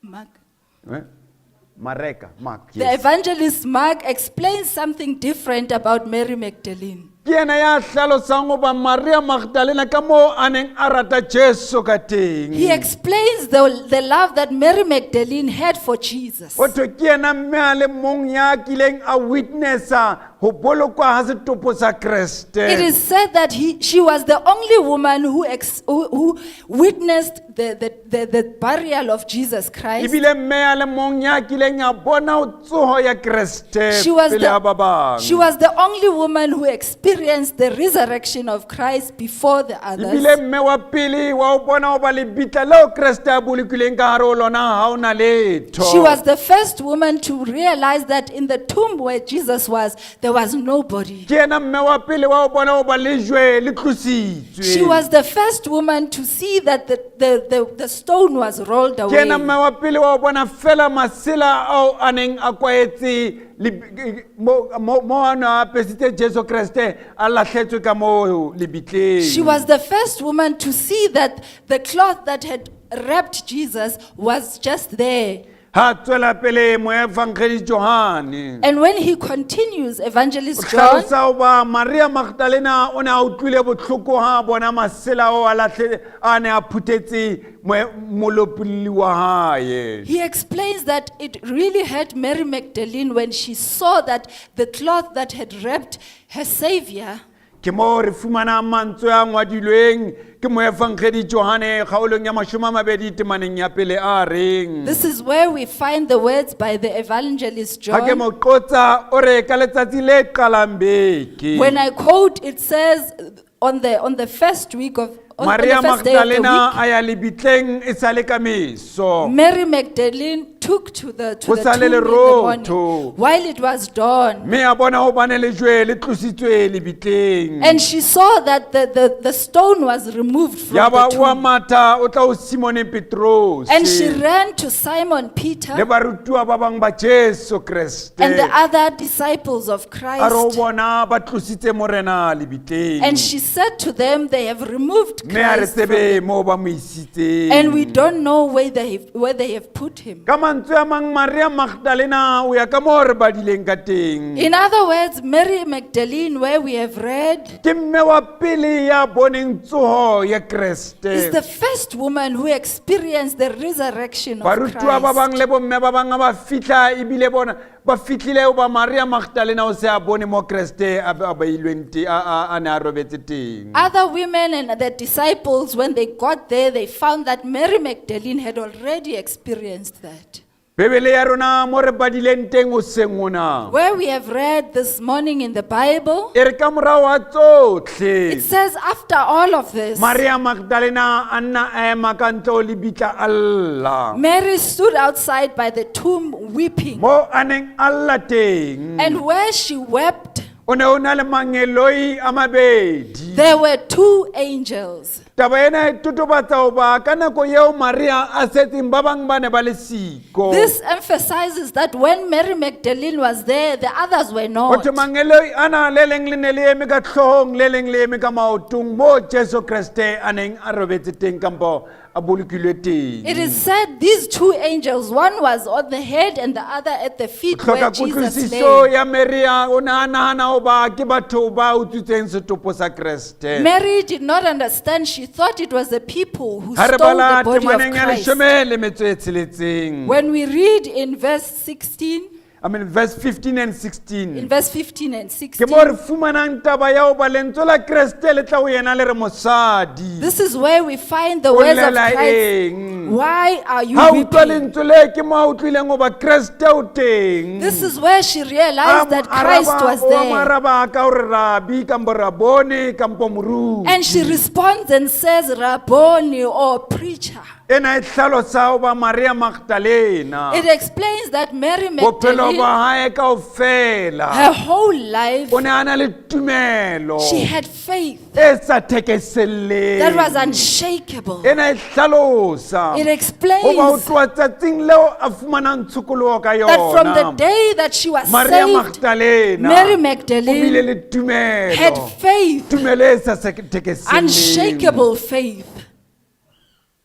S2: Mark,
S1: Mareka, Mark,
S2: the
S1: yes.
S2: evangelist Mark explains something different about Mary Magdalene.
S1: Ke yena ya hlalosang hoba Maria Magdalena ka moo a neng a rata Jesu ka teng.
S2: He explains the love that Mary Magdalene had for Jesus.
S1: Hothwe ke yena mme a le mong ya kileng a witnessa ho bolokwa ha setopo sa Kreste.
S2: It is said that she was the only woman who witnessed the burial of Jesus Christ.
S1: Ebile mme a le mong ya kileng a bona tsoho ya Kreste
S2: She was
S1: pele ha ba bang.
S2: She was the only woman who experienced the resurrection of Christ before the others.
S1: Ebile mme wa pele wa o bona o ba le bitla leo Kreste a bolokileng ka hare ho lona ha ona letho.
S2: She was the first woman to realize that in the tomb where Jesus was, there was nobody.
S1: Ke ena mme wa pele wa o bona o ba le jwe le tlositswe.
S2: She was the first woman to see that the stone was rolled
S1: Ke ena
S2: away.
S1: mme wa pele wa o bona fela masela ao a neng a kwaetse mo ana a pesitse Jesu Kreste a lahletswe ka mo lebitleng.
S2: She was the first woman to see that the cloth that had wrapped Jesus was just there.
S1: Ha tswela pele moevangeli Johane.
S2: And when he continues, Evangelist John,
S1: Hlalosa oba Maria Magdalena o ne a utlwile botlhoko ha bona masela o a lahle a ne a phutetse molopolli wa hae.
S2: he explains that it really hurt Mary Magdalene when she saw that the cloth that had wrapped her Savior.
S1: Ke mo re fumana mantswe a ngwadilweng ke moevangeli Johane kgaolong ya 20 temaneng ya pele a reng.
S2: This is where we find the words by the Evangelist
S1: Ha ke
S2: John.
S1: mo qotsa o re ka letsatsi le qalang beke.
S2: When I quote, it says on the first week of on
S1: Maria
S2: the first day of the
S1: Magdalena
S2: week,
S1: a ya lebitleng e sale ka meso.
S2: Mary Magdalene took to the tomb in
S1: Hosale
S2: the morning
S1: lerotho.
S2: while it was dawn.
S1: Me a bona ho bane le jwe le tlositswe lebitleng.
S2: And she saw that the stone was removed from
S1: Ya ba
S2: the
S1: wa
S2: tomb.
S1: mata o tla o Simone Petros.
S2: And she ran to Simon Peter
S1: Le barutuwa ba bang ba Jesu Kriste.
S2: and the other disciples of
S1: A re o
S2: Christ.
S1: bona ba tlositse morena lebitleng.
S2: And she said to them, they have removed
S1: Me a re
S2: Christ from
S1: tsebe mo ba mo isitseng.
S2: and we don't know where they have put him.
S1: Ka mantswe a mang Maria Magdalena o ya ka mo re badileng ka teng.
S2: In other words, Mary Magdalene, where we have read,
S1: Ke mme wa pele ya boneng tsoho ya Kriste.
S2: is the first woman who experienced the resurrection of
S1: Barutuwa ba bang
S2: Christ.
S1: le bomme ba bang ba fitla ebile bona ba fitlile ba Maria Magdalena o se a bone mo Kriste a beilweng a ne a robetse teng.
S2: Other women and the disciples, when they got there, they found that Mary Magdalene had already experienced that.
S1: Bebele ya rona mo re badileng teng o seng ona.
S2: Where we have read this morning in the Bible,
S1: E re ka morao wa tsotlhe.
S2: it says after all of this,
S1: Maria Magdalena a nna a ema ka ntle o lebitla alla.
S2: Mary stood outside by the tomb weeping.
S1: Mo a neng a lla teng.
S2: And where she wept,
S1: O ne o na le mangeloi a mabedi.
S2: there were two angels.
S1: Taba ena e totobatsa hoba ka nako eo Maria a setseng ba bang ba ne ba le siko.
S2: This emphasizes that when Mary Magdalene was there, the others were not.
S1: Otho mangeloi ana le leng le ne le eme ka tlhohong le leng le eme ka maotong mo Jesu Kriste a neng a robetse teng kampo a bolokilwe teng.
S2: It is said these two angels, one was on the head and the other at the feet where
S1: Hloka
S2: Jesus
S1: kutlwisiso
S2: lay.
S1: ya Maria o ne a nahana hoba ke batho ba utswitseng setopo sa Kriste.
S2: Mary did not understand. She thought it was the people who
S1: Ha re
S2: stole the
S1: bala
S2: body of
S1: temaneng ya
S2: Christ.
S1: leshome le metso e tsheletseng.
S2: When we read in verse 16,
S1: Verse 15 and 16.
S2: in verse 15 and
S1: Ke mo
S2: 16,
S1: re fumanang taba ya hoba lentswe la Kriste le tla ho yena le re mosadi.
S2: this is where we find the
S1: O
S2: words of
S1: llela
S2: Christ.
S1: eng?
S2: Why are you
S1: Ha o utlwa
S2: weeping?
S1: lentswe le ke mo a utlwileng hoba Kriste o teng.
S2: This is where she realized that Christ was
S1: O
S2: there.
S1: maraba ka hore rabi kampo rabone kampo moruti.
S2: And she responds and says, Rabboni, or preacher.
S1: Ena e hlalosa hoba Maria Magdalena.
S2: It explains that Mary
S1: Bophelo
S2: Magdalene,
S1: ba hae kaofela.
S2: her whole life,
S1: O ne a na le tumelo
S2: she had faith
S1: e sa thekeselleng.
S2: that was unshakable.
S1: Ena e hlalosa
S2: It
S1: hoba o
S2: explains
S1: tloha tsatsing leo a fumanang tshokoloho ka
S2: that from the
S1: yona.
S2: day that she was
S1: Maria
S2: saved,
S1: Magdalena
S2: Mary
S1: o bile
S2: Magdalene
S1: le tumelo.
S2: had faith,
S1: Tumelo e sa thekeselleng.
S2: unshakable faith.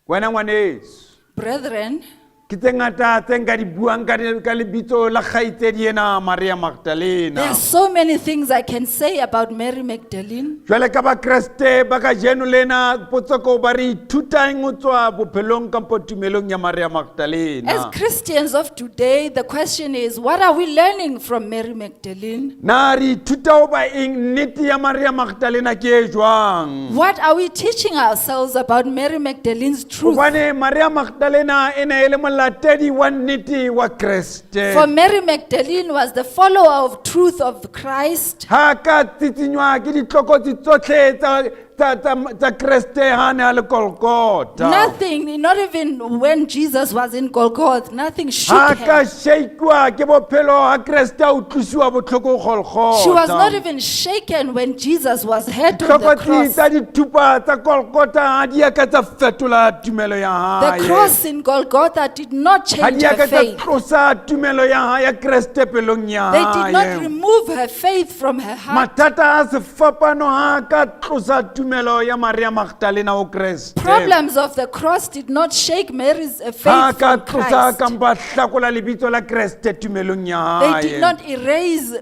S1: Wena ngwaneso,
S2: Brethren,
S1: ke tse ngata tse nka di buang ka lebitso la kgaitsedi ena Maria
S2: There
S1: Magdalena.
S2: are so many things I can say about Mary Magdalene.
S1: Jwale ka ba Kreste ba ka jeno lena potso ko ba re ithuta eng ho tswa bophelong kampo tumelong ya Maria
S2: As
S1: Magdalena.
S2: Christians of today, the question is, what are we learning from Mary Magdalene?
S1: Na re ithuta ho ba eng nnete ya Maria Magdalena ke e jwang?
S2: What are we teaching ourselves about Mary Magdalene's truth?
S1: Hobane Maria Magdalena e ne e le molatedi wa nnete wa Kreste.
S2: For Mary Magdalene was the follower of truth of Christ.
S1: Ha ka tsitsinywa ke ditlokotsi tsotlhe tsa Kreste ha ne a le Golgotha.
S2: Nothing, not even when Jesus was in Golgotha, nothing shook
S1: Ha ka
S2: her.
S1: shakewa ke bophelo ha Kreste a utlwisiwa botlhoko Golgotha.
S2: She was not even shaken when Jesus was head on the
S1: Ditlokotsi
S2: cross.
S1: tsa dithupa tsa Golgotha ha di ya ka tsa fetola tumelo ya
S2: The
S1: hae.
S2: cross in Golgotha did not
S1: Ha
S2: change
S1: di ya
S2: her
S1: ka tsa
S2: faith.
S1: tlosa tumelo ya hae ya Kreste pelong ya
S2: They did not
S1: hae.
S2: remove her faith from her heart.
S1: Mathata a sefapano ha ka tlosa tumelo ya Maria Magdalena o Kreste.
S2: Problems of the cross did not shake Mary's
S1: Ha
S2: faith
S1: ka
S2: from
S1: tlosa
S2: Christ.
S1: kampa hlakola lebitso la Kreste tumelong ya
S2: They
S1: hae.
S2: did not erase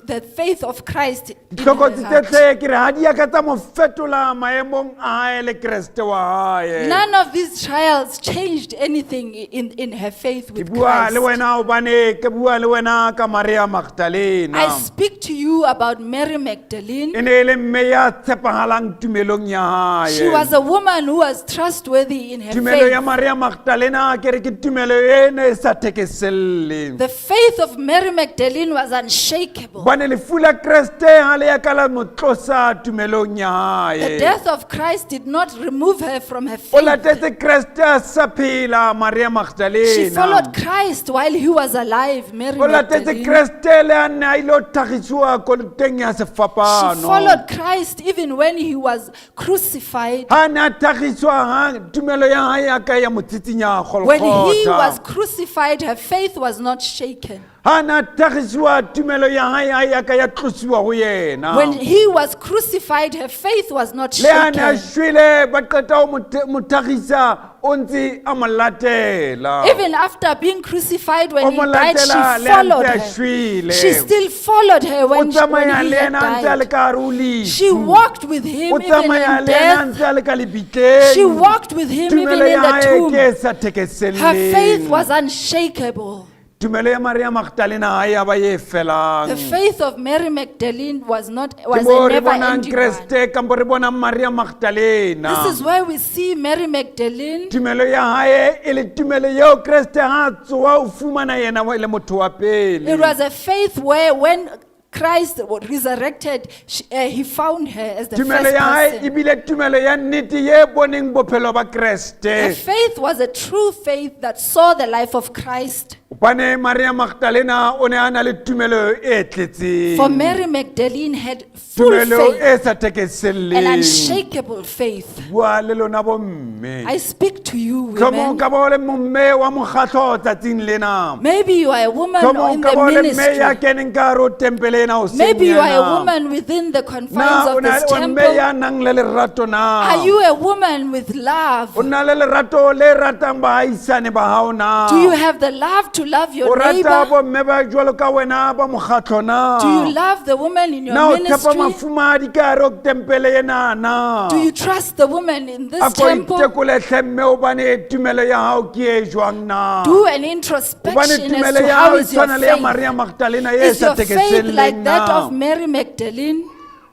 S2: the faith of Christ in her
S1: Ditlokotsi
S2: heart.
S1: tse ke re ha di ya ka tsa mo fetola maemong a hae le Kreste wa hae.
S2: None of these trials changed anything in her faith
S1: Ke
S2: with
S1: bua le
S2: Christ.
S1: wena hobane ke bua le wena ka Maria Magdalena.
S2: I speak to you about Mary Magdalene.
S1: E ne e le mme ya tshepahalang tumelong ya hae.
S2: She was a woman who was trustworthy in her
S1: Tumelo ya
S2: faith.
S1: Maria Magdalena ke re ke tumelo e ne e sa thekeselle.
S2: The faith of Mary Magdalene was unshakable.
S1: Bane lefu la Kreste ha le ya ka la mo tlosa tumelong ya
S2: The
S1: hae.
S2: death of Christ did not remove her from her
S1: O
S2: faith.
S1: latetse Kreste a sa phela Maria
S2: She
S1: Magdalena.
S2: followed Christ while he was alive, Mary
S1: O latetse
S2: Magdalene.
S1: Kreste le a ne a ilo tlhagisiwa koloteng ya
S2: She
S1: sefapano.
S2: followed Christ even when he was crucified.
S1: Ha ne a tlhagiswa ha tumelo ya hae ya ka ya mo tsitsinya
S2: When he was
S1: Golgotha.
S2: crucified, her faith was not shaken.
S1: Ha ne a tlhagisiwa tumelo ya hae ya ka ya tlosiwa ho yena.
S2: When he was crucified, her faith was not
S1: Le ha ne a
S2: shaken.
S1: shwele ba qeta ho mo tlhagisa o ntse a mo latela.
S2: Even after being crucified, when
S1: O
S2: he
S1: mo
S2: died, she
S1: latela le ha
S2: followed
S1: ntse a
S2: her.
S1: shwele.
S2: She still followed her
S1: O
S2: when
S1: tsamaya
S2: he
S1: le
S2: had
S1: yena a ntse a le
S2: died.
S1: ka hare ho lefu.
S2: She walked with him
S1: O
S2: even
S1: tsamaya
S2: in
S1: le yena a
S2: death.
S1: ntse a le ka lebitleng.
S2: She walked with him even
S1: Tumelo
S2: in
S1: ya
S2: the
S1: hae
S2: tomb.
S1: ke e sa
S2: Her
S1: thekeselleng.
S2: faith was unshakable.
S1: Tumelo ya Maria Magdalena ha ya ba ye felang.
S2: The faith of Mary Magdalene was
S1: Ke
S2: a
S1: mo re
S2: never
S1: bonang
S2: ending one.
S1: Kreste kampo re bonang Maria Magdalena.
S2: This is where we see Mary Magdalene.
S1: Tumelo ya hae e le tumelo yeo Kreste ha a tsoha o fumana yena e le motho wa
S2: It
S1: pele.
S2: was a faith where when Christ was resurrected, he found her as the
S1: Tumelo
S2: first
S1: ya hae
S2: person.
S1: e bile tumelo ya nnete ye boneng bophelo ba
S2: Her
S1: Kreste.
S2: faith was a true faith that saw the life of Christ.
S1: Bane Maria Magdalena o ne a na le tumelo e tletseng.
S2: For Mary Magdalene had full
S1: Tumelo
S2: faith,
S1: e sa
S2: an
S1: thekeselleng.
S2: unshakable faith.
S1: Bua le lona bomme.
S2: I speak to you,
S1: Tlhomo
S2: women.
S1: ka bo le momme wa mokgatlo tsatsing lena.
S2: Maybe you are a woman
S1: Tlhomo
S2: in
S1: ka
S2: the
S1: bo le mme
S2: ministry.
S1: ya keneng ka hare ho tempele ena hoseng
S2: Maybe you are a
S1: ena.
S2: woman within the confines
S1: Na o
S2: of
S1: na
S2: this
S1: o mme
S2: temple.
S1: ya nang le lerato na.
S2: Are you a woman with love?
S1: O na le lerato le ratang baahisane ba hao na.
S2: Do you have the love to love
S1: O
S2: your
S1: rata
S2: neighbor?
S1: bomme ba jwalo ka wena ba mokgatlo na.
S2: Do you love the woman in
S1: Na
S2: your
S1: o tshepa
S2: ministry?
S1: mafumahadi ka hare ho tempele ena na.
S2: Do you trust the woman in this
S1: A ko
S2: temple?
S1: itekole hle mme hobane tumelo ya hao ke e jwang na.
S2: Do an
S1: Hobane
S2: introspection as
S1: tumelo
S2: to
S1: ya
S2: how
S1: hao e
S2: is your
S1: tshwana le ya
S2: faith.
S1: Maria Magdalena e
S2: Is
S1: sa
S2: your faith like
S1: thekeselleng
S2: that
S1: na.
S2: of Mary Magdalene?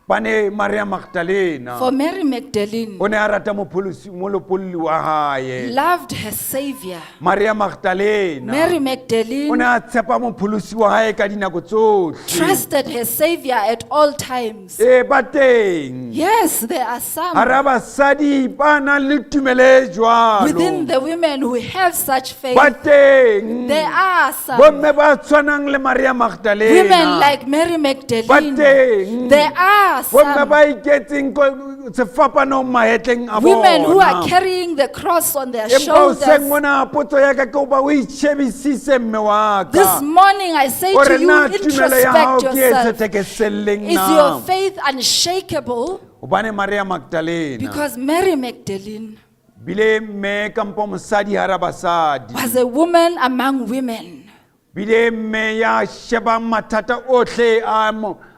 S1: Bane Maria Magdalena
S2: For Mary Magdalene
S1: o ne a rata molopolli wa hae.
S2: loved her Savior.
S1: Maria Magdalena
S2: Mary
S1: o ne
S2: Magdalene
S1: a tshepa mopholosi wa hae ka dinako tsohle.
S2: trusted her Savior at all times.
S1: E ba teng
S2: Yes, there are some
S1: hara basadi ba nang le tumelo e
S2: within
S1: jwalo.
S2: the women who have such faith.
S1: Ba teng
S2: There are some
S1: bomme ba tshwanang le Maria
S2: women
S1: Magdalena.
S2: like Mary
S1: Ba
S2: Magdalene.
S1: teng
S2: There are
S1: bomme
S2: some
S1: ba iketseng sefapanong mahetleng a
S2: women who are
S1: bona.
S2: carrying the cross on their
S1: Empa hoseng
S2: shoulders.
S1: mona potso ya ka ke hoba o itjhebisise mme wa
S2: This
S1: ka.
S2: morning I say
S1: O
S2: to
S1: re
S2: you,
S1: na tumelo ya hao
S2: introspect
S1: ke e sa
S2: yourself.
S1: thekeselleng
S2: Is
S1: na.
S2: your faith unshakable?
S1: Hobane Maria Magdalena
S2: Because Mary Magdalene
S1: bile mme kampo mosadi hara basadi,
S2: was a woman among women.
S1: bile mme ya sheba mathata ohle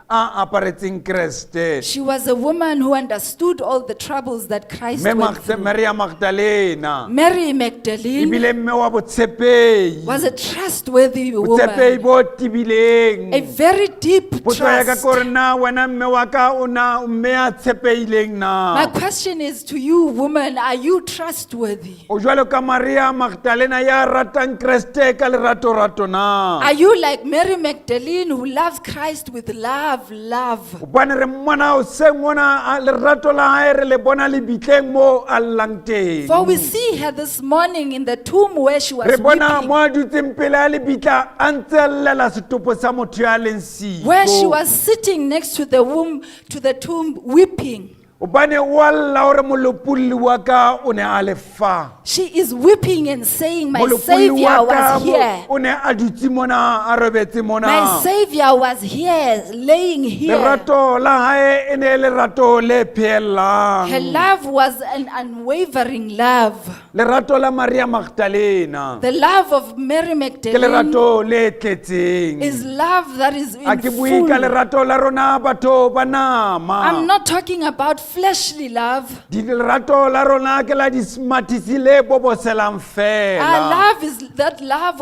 S1: a aparetseng Kreste.
S2: She was a woman who understood all the troubles that Christ went through.
S1: Maria Magdalena
S2: Mary Magdalene
S1: ibile mme wa botshepehi,
S2: was a trustworthy
S1: botshepehi
S2: woman,
S1: bo tibileng.
S2: a very deep
S1: Potso ya ka
S2: trust.
S1: ke hore na wena mme wa ka o na mme a tshepehileng
S2: My
S1: na?
S2: question is to you, woman, are you trustworthy?
S1: O jwalo ka Maria Magdalena ya ratang Kreste ka lerato-rato na?
S2: Are you like Mary Magdalene who loves Christ with love?
S1: Bane re mmona hoseng mona lerato la hae re le bona lebitleng mo a llang teng.
S2: For we see her this morning in the tomb where she was
S1: Re bona
S2: weeping,
S1: mo a dutseng pele a lebitla a ntse a llela setopo sa motho ya leng siko.
S2: where she was sitting next to the tomb weeping.
S1: Bane wa lla hore molopolli wa ka o ne a le fa.
S2: She is weeping and saying, my
S1: Molopolli
S2: Savior
S1: wa ka
S2: was here.
S1: o ne a dutse mona a robetse mona.
S2: My Savior was here, laying here.
S1: Lerato la hae e ne le lerato le pheellang.
S2: Her love was an unwavering love.
S1: Lerato la Maria Magdalena
S2: The love of Mary
S1: ke
S2: Magdalene
S1: lerato le tletseng.
S2: is love that is
S1: A
S2: in
S1: ke bue ka
S2: full.
S1: lerato la rona batho ba nama.
S2: I'm not talking about fleshly love.
S1: Lerato la rona ke la dismatisi le boboselang
S2: Our
S1: fela.
S2: love is that love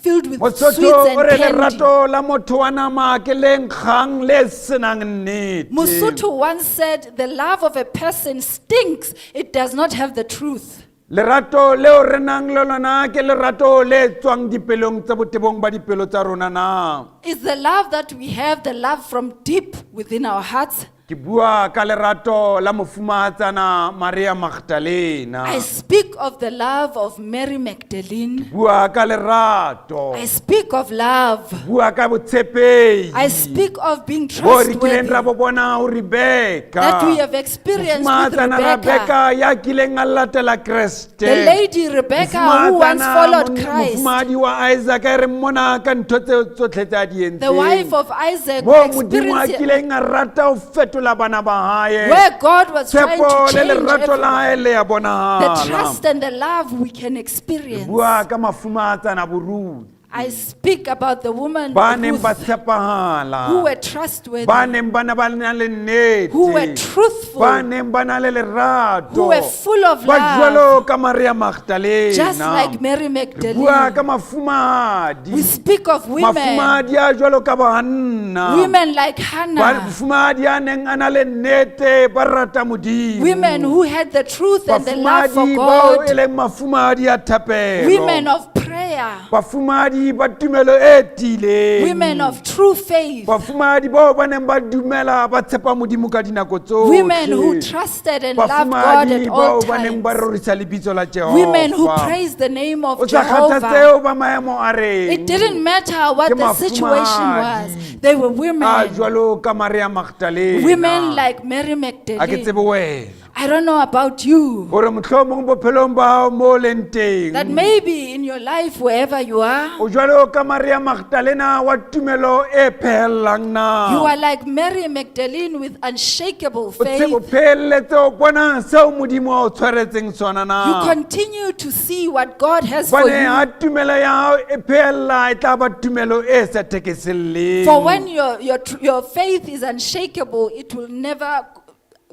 S2: filled with
S1: Mosotho
S2: sweets
S1: o
S2: and
S1: re
S2: candy.
S1: lerato la motho wa nama ke le nkgang le senang nnete.
S2: Mosotho once said, the love of a person stinks. It does not have the truth.
S1: Lerato leo re nang le lona ke lerato le tswang dipelong tsa botebong ba dipelo tsa rona na.
S2: Is the love that we have the love from deep within our hearts?
S1: Ke bua ka lerato la mofumahatsana Maria Magdalena.
S2: I speak of the love of Mary Magdalene.
S1: Bua ka lerato.
S2: I speak of love.
S1: Bua ka botshepehi.
S2: I speak of being
S1: Bo re kileng
S2: trustworthy
S1: ra bo bona ho Rebecca.
S2: that we have experienced with
S1: Mofumahatsana
S2: Rebecca.
S1: Rebecca ya kileng a latela Kreste.
S2: The lady Rebecca who once followed Christ.
S1: Mofumahadi wa Isaac e re mmona ka ntho tse tsotlhe tse a di entseng.
S2: The wife of Isaac
S1: Mo Modimo a
S2: experienced
S1: kileng a rata ho fetola bana ba hae.
S2: where God was trying
S1: Tshepo
S2: to
S1: le
S2: change
S1: lerato la
S2: everyone.
S1: hae le ya
S2: The
S1: bonahala.
S2: trust and the love we can experience.
S1: Bua ka mafumahatsana boruti.
S2: I speak about the woman
S1: Ba neng ba
S2: Ruth,
S1: tshepahala.
S2: who were trustworthy,
S1: Ba neng ba na ba na le nnete.
S2: who were truthful,
S1: Ba neng ba na le lerato.
S2: who were full of
S1: Ba
S2: love,
S1: jwalo ka Maria Magdalena.
S2: just like Mary
S1: Bua
S2: Magdalene.
S1: ka mafumahadi.
S2: We speak of women,
S1: Mafumahadi a jwalo ka banna.
S2: women like Hannah,
S1: Mafumahadi a neng a na le nnete ba rata Modimo.
S2: women who had the truth and the love for
S1: Bafumahadi bao e
S2: God,
S1: leng mafumahadi a thapelo.
S2: women of prayer,
S1: Bafumahadi ba tumelo e tiileng.
S2: women of true faith,
S1: Bafumahadi bao ba neng ba dumela ba tshepa Modimo ka dinako tsohle.
S2: women who trusted and loved God
S1: Bafumahadi
S2: at all
S1: bao ba neng ba
S2: times,
S1: rorisa lebitso la Jehova.
S2: women who praised the name
S1: O
S2: of
S1: sa
S2: Jehovah.
S1: kgathatseo ba maemo a reng.
S2: It didn't matter what
S1: Ke
S2: the situation was. They were
S1: A
S2: women.
S1: jwalo ka Maria Magdalena.
S2: Women like Mary
S1: A ke
S2: Magdalene.
S1: tsebe wena.
S2: I don't know about you.
S1: Gore mohlomong bophelong ba hao mo o leng teng.
S2: That maybe in your life, wherever you are,
S1: O jwalo ka Maria Magdalena wa tumelo e phehellang na.
S2: you are like Mary Magdalene with unshakable
S1: O tsebe o
S2: faith.
S1: phehelletse o bona seo Modimo a o tshwaretseng sona na.
S2: You continue to see what God has for
S1: Bane
S2: you.
S1: ha tumelo ya hao e phehella e tla ba tumelo e sa thekeselleng.
S2: For when your faith is unshakable, it will never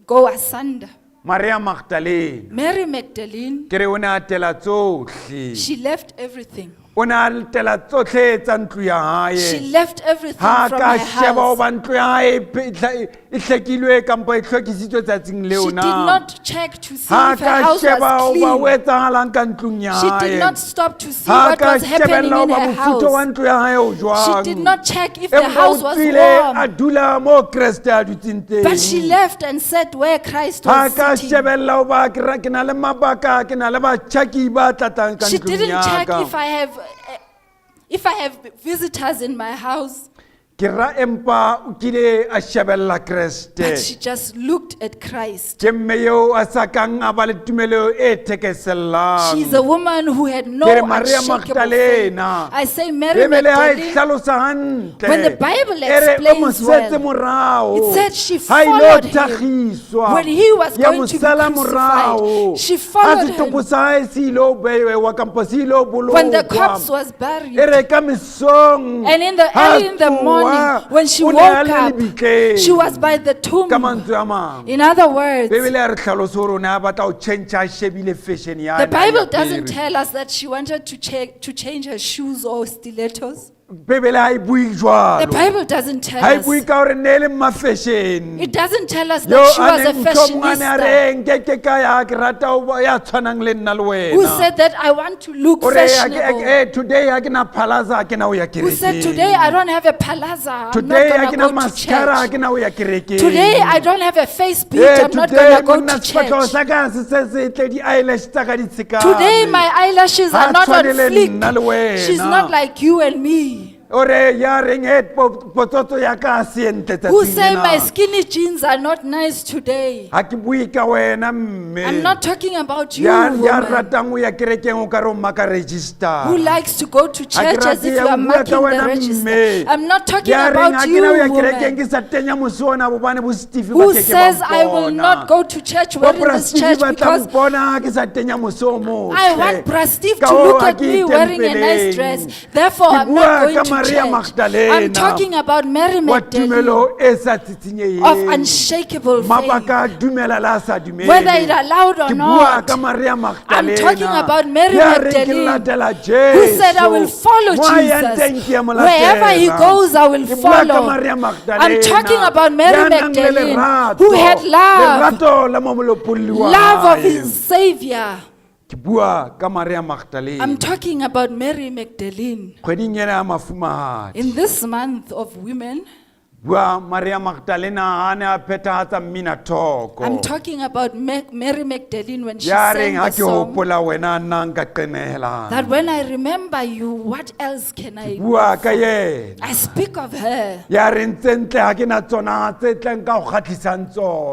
S2: go asunder.
S1: Maria Magdalena
S2: Mary Magdalene,
S1: ke re o ne a tela tsohle.
S2: she left everything.
S1: O ne a tela tsohle tsa ntlo ya
S2: She
S1: hae.
S2: left everything
S1: Ha
S2: from
S1: ka
S2: her
S1: sheba
S2: house.
S1: hoba ntlo ya hae e hlekilwe kampo e hlwekisitswe tsatsing
S2: She
S1: leo
S2: did
S1: na.
S2: not check to see
S1: Ha
S2: if her
S1: ka
S2: house
S1: sheba
S2: was
S1: hoba o
S2: clean.
S1: etsahalang ka ntlong ya
S2: She did
S1: hae.
S2: not stop to see
S1: Ha
S2: what
S1: ka
S2: was happening
S1: shebella
S2: in
S1: hoba
S2: her
S1: mofuta wa
S2: house.
S1: ntlo ya hae o
S2: She
S1: jwang.
S2: did not check if the
S1: Empa
S2: house
S1: o
S2: was
S1: tswile a
S2: warm.
S1: dula mo Kreste a dutseng teng.
S2: But she left and sat where Christ
S1: Ha
S2: was
S1: ka
S2: sitting.
S1: shebella hoba ke na le mabaka ke na le batjhaki ba tlatlang ka
S2: She
S1: ntlong
S2: didn't
S1: ya
S2: check
S1: ka.
S2: if I have visitors in my house.
S1: ke ra empa o kile a shebella
S2: but
S1: Kriste
S2: she just looked at Christ.
S1: ke mme yo a sa kang a ba le tumelo e thekeselang
S2: She's a woman who had no
S1: Ke re Maria
S2: unshakable faith.
S1: Magdalena
S2: I say Mary
S1: Bebele ha e
S2: Magdalene,
S1: hlalosa hantle
S2: when the Bible
S1: e re o mo
S2: explains
S1: setse
S2: well,
S1: morao
S2: it said she
S1: ha ilo
S2: followed him.
S1: thagiswa
S2: When he was
S1: ya
S2: going
S1: mo
S2: to be
S1: sala
S2: crucified,
S1: morao
S2: she
S1: ha
S2: followed
S1: setopo
S2: him.
S1: sa hae se ilo bewa kampo se ilo
S2: When the
S1: bolokwa
S2: corpse was buried,
S1: e re ka mesong
S2: and in the
S1: ha
S2: early in the
S1: tloha,
S2: morning, when she
S1: o ne
S2: woke
S1: a le
S2: up,
S1: lebitleng.
S2: she was by the tomb.
S1: ka mantswe a mang
S2: In other words,
S1: Bebele ya re hlalosa hore o ne a batla ho change a shebile fashion ya
S2: the
S1: hae,
S2: Bible
S1: ya
S2: doesn't
S1: apere.
S2: tell us that she wanted to change her shoes or stilettos.
S1: Bebele ha e bue
S2: The
S1: jwalo
S2: Bible doesn't tell
S1: ha e
S2: us.
S1: bue ka hore ne le mafashion
S2: It doesn't tell us
S1: yo
S2: that she
S1: a
S2: was a
S1: neng mohlomongwane a
S2: fashionista
S1: reng ke ka ya ke rata ho ba ya tshwanang le nna le
S2: who
S1: wena
S2: said that I want to look
S1: Ore,
S2: fashionable.
S1: today ha ke na phalaza ha ke na ho ya
S2: Who said
S1: kerekeng
S2: today I don't have a palazzo, I'm
S1: today ha
S2: not
S1: ke
S2: going
S1: na
S2: to go to
S1: mascara ha
S2: church.
S1: ke na ho ya kerekeng
S2: Today I don't have a face beat, I'm not
S1: today
S2: going to go
S1: monna
S2: to
S1: sefatlhego
S2: church.
S1: sa ka se setle di-eyelash tsa ka di tshekane.
S2: Today my eyelashes
S1: Ha
S2: are not on
S1: tshwane le nna le
S2: flick. She's
S1: wena.
S2: not like you and me.
S1: Ore ya reng potsotso ya ka ha se entle
S2: Who
S1: tsatsing
S2: say my
S1: lena.
S2: skinny jeans are not nice today.
S1: Ha ke bue ka wena mme
S2: I'm not talking about you,
S1: ya
S2: woman,
S1: ratang ho ya kerekeng o ka re o maka register
S2: who likes to go to
S1: Ha ke
S2: church as
S1: rate
S2: if
S1: ya
S2: you are
S1: bua ka
S2: marking the
S1: wena,
S2: register.
S1: mme.
S2: I'm not talking
S1: Ya reng
S2: about
S1: ha
S2: you,
S1: ke na ho ya kerekeng
S2: woman,
S1: ke sa tenya mosona bobane bo Steve ba
S2: who
S1: keke ba
S2: says I will
S1: mpona.
S2: not go to church
S1: Bo
S2: wearing
S1: Bra
S2: this
S1: Steve
S2: church
S1: ba tla
S2: because
S1: mpona ha ke sa tenya moso o motle.
S2: I want Bra Steve
S1: Ka
S2: to
S1: hoo,
S2: look
S1: ha
S2: at
S1: ke
S2: me wearing a nice
S1: itempeleng.
S2: dress. Therefore,
S1: Ke
S2: I'm
S1: bua
S2: not going
S1: ka
S2: to
S1: Maria
S2: church.
S1: Magdalena.
S2: I'm talking about Mary
S1: wa
S2: Magdalene
S1: tumelo e sa
S2: of
S1: tsitsinyeheng
S2: unshakable faith.
S1: mabaka a dumela le a sa dumele
S2: Whether it allowed or
S1: ke bua
S2: not,
S1: ka Maria
S2: I'm talking
S1: Magdalena
S2: about Mary
S1: ya reng ke
S2: Magdalene,
S1: latela
S2: who said, I will
S1: Jesu.
S2: follow
S1: Mo a yang
S2: Jesus.
S1: teng ke ya mo
S2: Wherever he
S1: latela.
S2: goes, I will
S1: Ke bua ka
S2: follow.
S1: Maria Magdalena,
S2: I'm talking about
S1: ya
S2: Mary
S1: nang le
S2: Magdalene,
S1: lerato,
S2: who had love,
S1: lerato la mo molopolli wa
S2: love of
S1: hae.
S2: his Savior.
S1: Ke bua ka Maria Magdalena
S2: I'm talking about Mary Magdalene.
S1: kgweding ena ya mafumahadi
S2: In this month of women,
S1: bua Maria Magdalena ha ne a phethahatsa mmina thoko
S2: I'm talking about Mary Magdalene when she
S1: ya
S2: sang
S1: reng
S2: the
S1: ha ke
S2: song
S1: hopola wena nna nka qenehela
S2: that when I remember you, what else can I
S1: bua ka
S2: do?
S1: yena
S2: I speak of her,
S1: ya reng tse ntle ha ke na tsona tse tleng ka go kgatlhisang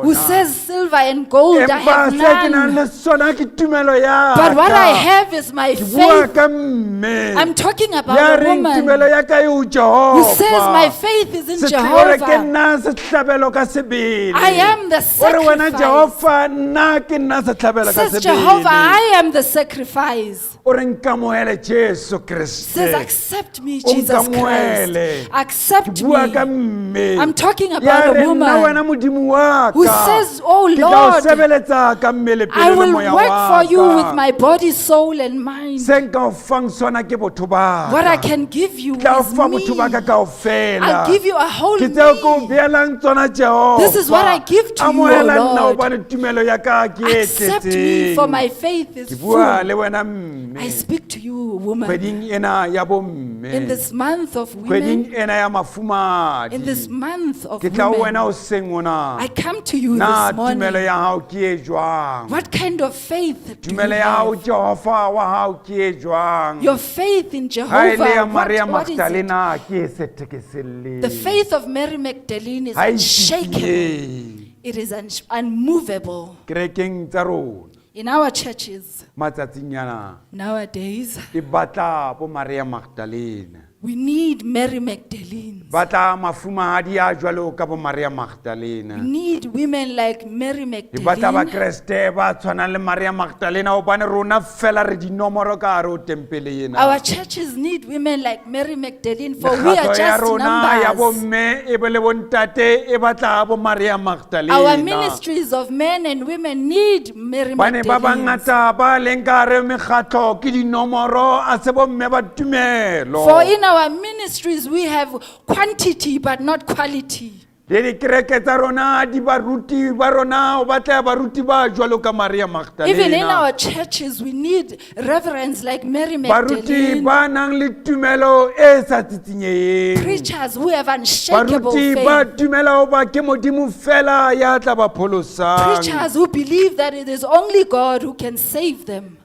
S2: who
S1: tsona
S2: says silver and gold I
S1: empa
S2: have
S1: se ke nang
S2: none,
S1: le sona ke tumelo ya
S2: but what I have is my
S1: ke bua
S2: faith.
S1: ka mme
S2: I'm talking
S1: ya
S2: about a
S1: reng tumelo
S2: woman
S1: ya ka e ho
S2: who says my
S1: Jehova
S2: faith is in
S1: se tlhore ke
S2: Jehovah.
S1: nna setlhabelo ka sebele
S2: I am the
S1: ore wena
S2: sacrifice.
S1: Jehova nna ke nna setlhabelo ka
S2: Says Jehovah,
S1: sebele
S2: I am the sacrifice.
S1: o re nkamohele Jesu
S2: Says,
S1: Kriste
S2: accept me,
S1: O
S2: Jesus
S1: nkamohele.
S2: Christ. Accept
S1: ke bua ka
S2: me.
S1: mme
S2: I'm talking
S1: ya
S2: about a
S1: re nna
S2: woman
S1: wena modimo wa
S2: who
S1: ka
S2: says, oh
S1: ke tla o
S2: Lord,
S1: sebeletsa ka mmele
S2: I
S1: pelo le
S2: will
S1: moya
S2: work
S1: wa
S2: for you
S1: ka.
S2: with my body, soul, and mind.
S1: se nka o fang sona ke botho ba
S2: What I
S1: ka.
S2: can give you
S1: Ke tla o
S2: is
S1: fa botho ba ka
S2: me.
S1: kaofela
S2: I'll give you a whole
S1: ke tseo ke o
S2: me.
S1: beelang tsona Jehova
S2: This is what I give to you,
S1: amohela
S2: O
S1: nna
S2: Lord.
S1: hobane tumelo ya ka ke e
S2: Accept me, for my
S1: tletseng
S2: faith is
S1: ke bua
S2: full.
S1: le wena
S2: I
S1: mme
S2: speak to you, woman,
S1: kgweding ena ya
S2: in
S1: bomme
S2: this month of women,
S1: kgweding ena ya mafumadi
S2: in this month of
S1: ke tla ho wena
S2: women.
S1: hoseng ona
S2: I come to you
S1: na
S2: this
S1: tumelo
S2: morning.
S1: ya hao ke e jwang
S2: What kind of faith do you
S1: tumelo ya hao
S2: have?
S1: Jehova wa hao ke e jwang
S2: Your faith in
S1: ha e le ya
S2: Jehovah,
S1: Maria
S2: what is it?
S1: Magdalena ke e sethekeseleng
S2: The faith of Mary Magdalene is
S1: ha e
S2: unshakable.
S1: sitile
S2: It is unmovable.
S1: kerekeng tsa rona
S2: In our churches
S1: matsatsing yana
S2: nowadays,
S1: e batla bo Maria Magdalena
S2: we need Mary Magdalene.
S1: batla mafumahadi a jwalo ka bo Maria
S2: We
S1: Magdalena
S2: need women like Mary
S1: e batla ba
S2: Magdalene.
S1: Kriste ba tshwanang le Maria Magdalena hobane rona fela re dinomoro ka hare ho tempele ena
S2: Our churches need women like Mary Magdalene, for we are
S1: Mekgatlo ya
S2: just
S1: rona ya
S2: numbers.
S1: bomme e be le bontate e batla bo Maria
S2: Our
S1: Magdalena
S2: ministries of men and women need Mary
S1: bane ba
S2: Magdalene.
S1: bangata ba leng ka hare mekgatlo ke dinomoro a se bomme ba tumelo
S2: For in our ministries we have quantity but not quality.
S1: le dikereke tsa rona di baruti ba rona o batla baruti ba jwalo ka Maria
S2: Even in
S1: Magdalena
S2: our churches we need reverends like Mary
S1: baruti
S2: Magdalene.
S1: ba nang le tumelo e sa tsitsinyeheng
S2: Preachers who have unshakable
S1: baruti ba
S2: faith.
S1: tumela ho ba ke modimo fela ya tla ba pholosang
S2: Preachers who believe that it is only God who can save them.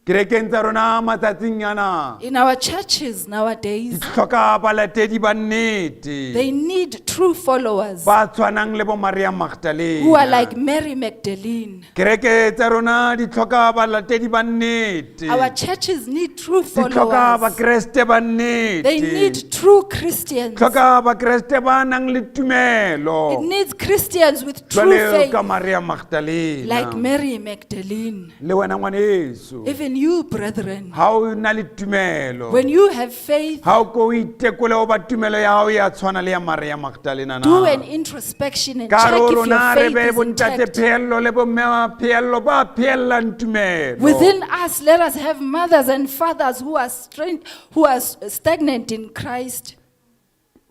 S1: kerekeng tsa rona matsatsing ana
S2: In our churches
S1: di
S2: nowadays,
S1: tlhoka balatedi ba nnete
S2: they need true followers
S1: ba tshwanang le bo Maria
S2: who are like
S1: Magdalena.
S2: Mary Magdalene.
S1: Kereke tsa rona di tlhoka balatedi ba nnete
S2: Our churches need true
S1: di tlhoka
S2: followers.
S1: bakreste ba
S2: They
S1: nnete
S2: need true Christians.
S1: tlhoka bakreste ba nang le
S2: It
S1: tumelo
S2: needs Christians with true
S1: jwale
S2: faith,
S1: ka Maria Magdalena
S2: like Mary Magdalene.
S1: le wena ngwaneso
S2: Even you, brethren,
S1: ha o na le tumelo
S2: when you have faith,
S1: ha o ko itekole o ba tumelo ya hao ya tshwana le ya Maria Magdalena
S2: do
S1: na
S2: an introspection and
S1: ka
S2: check
S1: re
S2: if
S1: rona
S2: your
S1: re
S2: faith
S1: be
S2: is
S1: bontate
S2: intact.
S1: pheello le bomme pheello ba pheellang tumelo
S2: Within us, let us have mothers and fathers who are stagnant in Christ.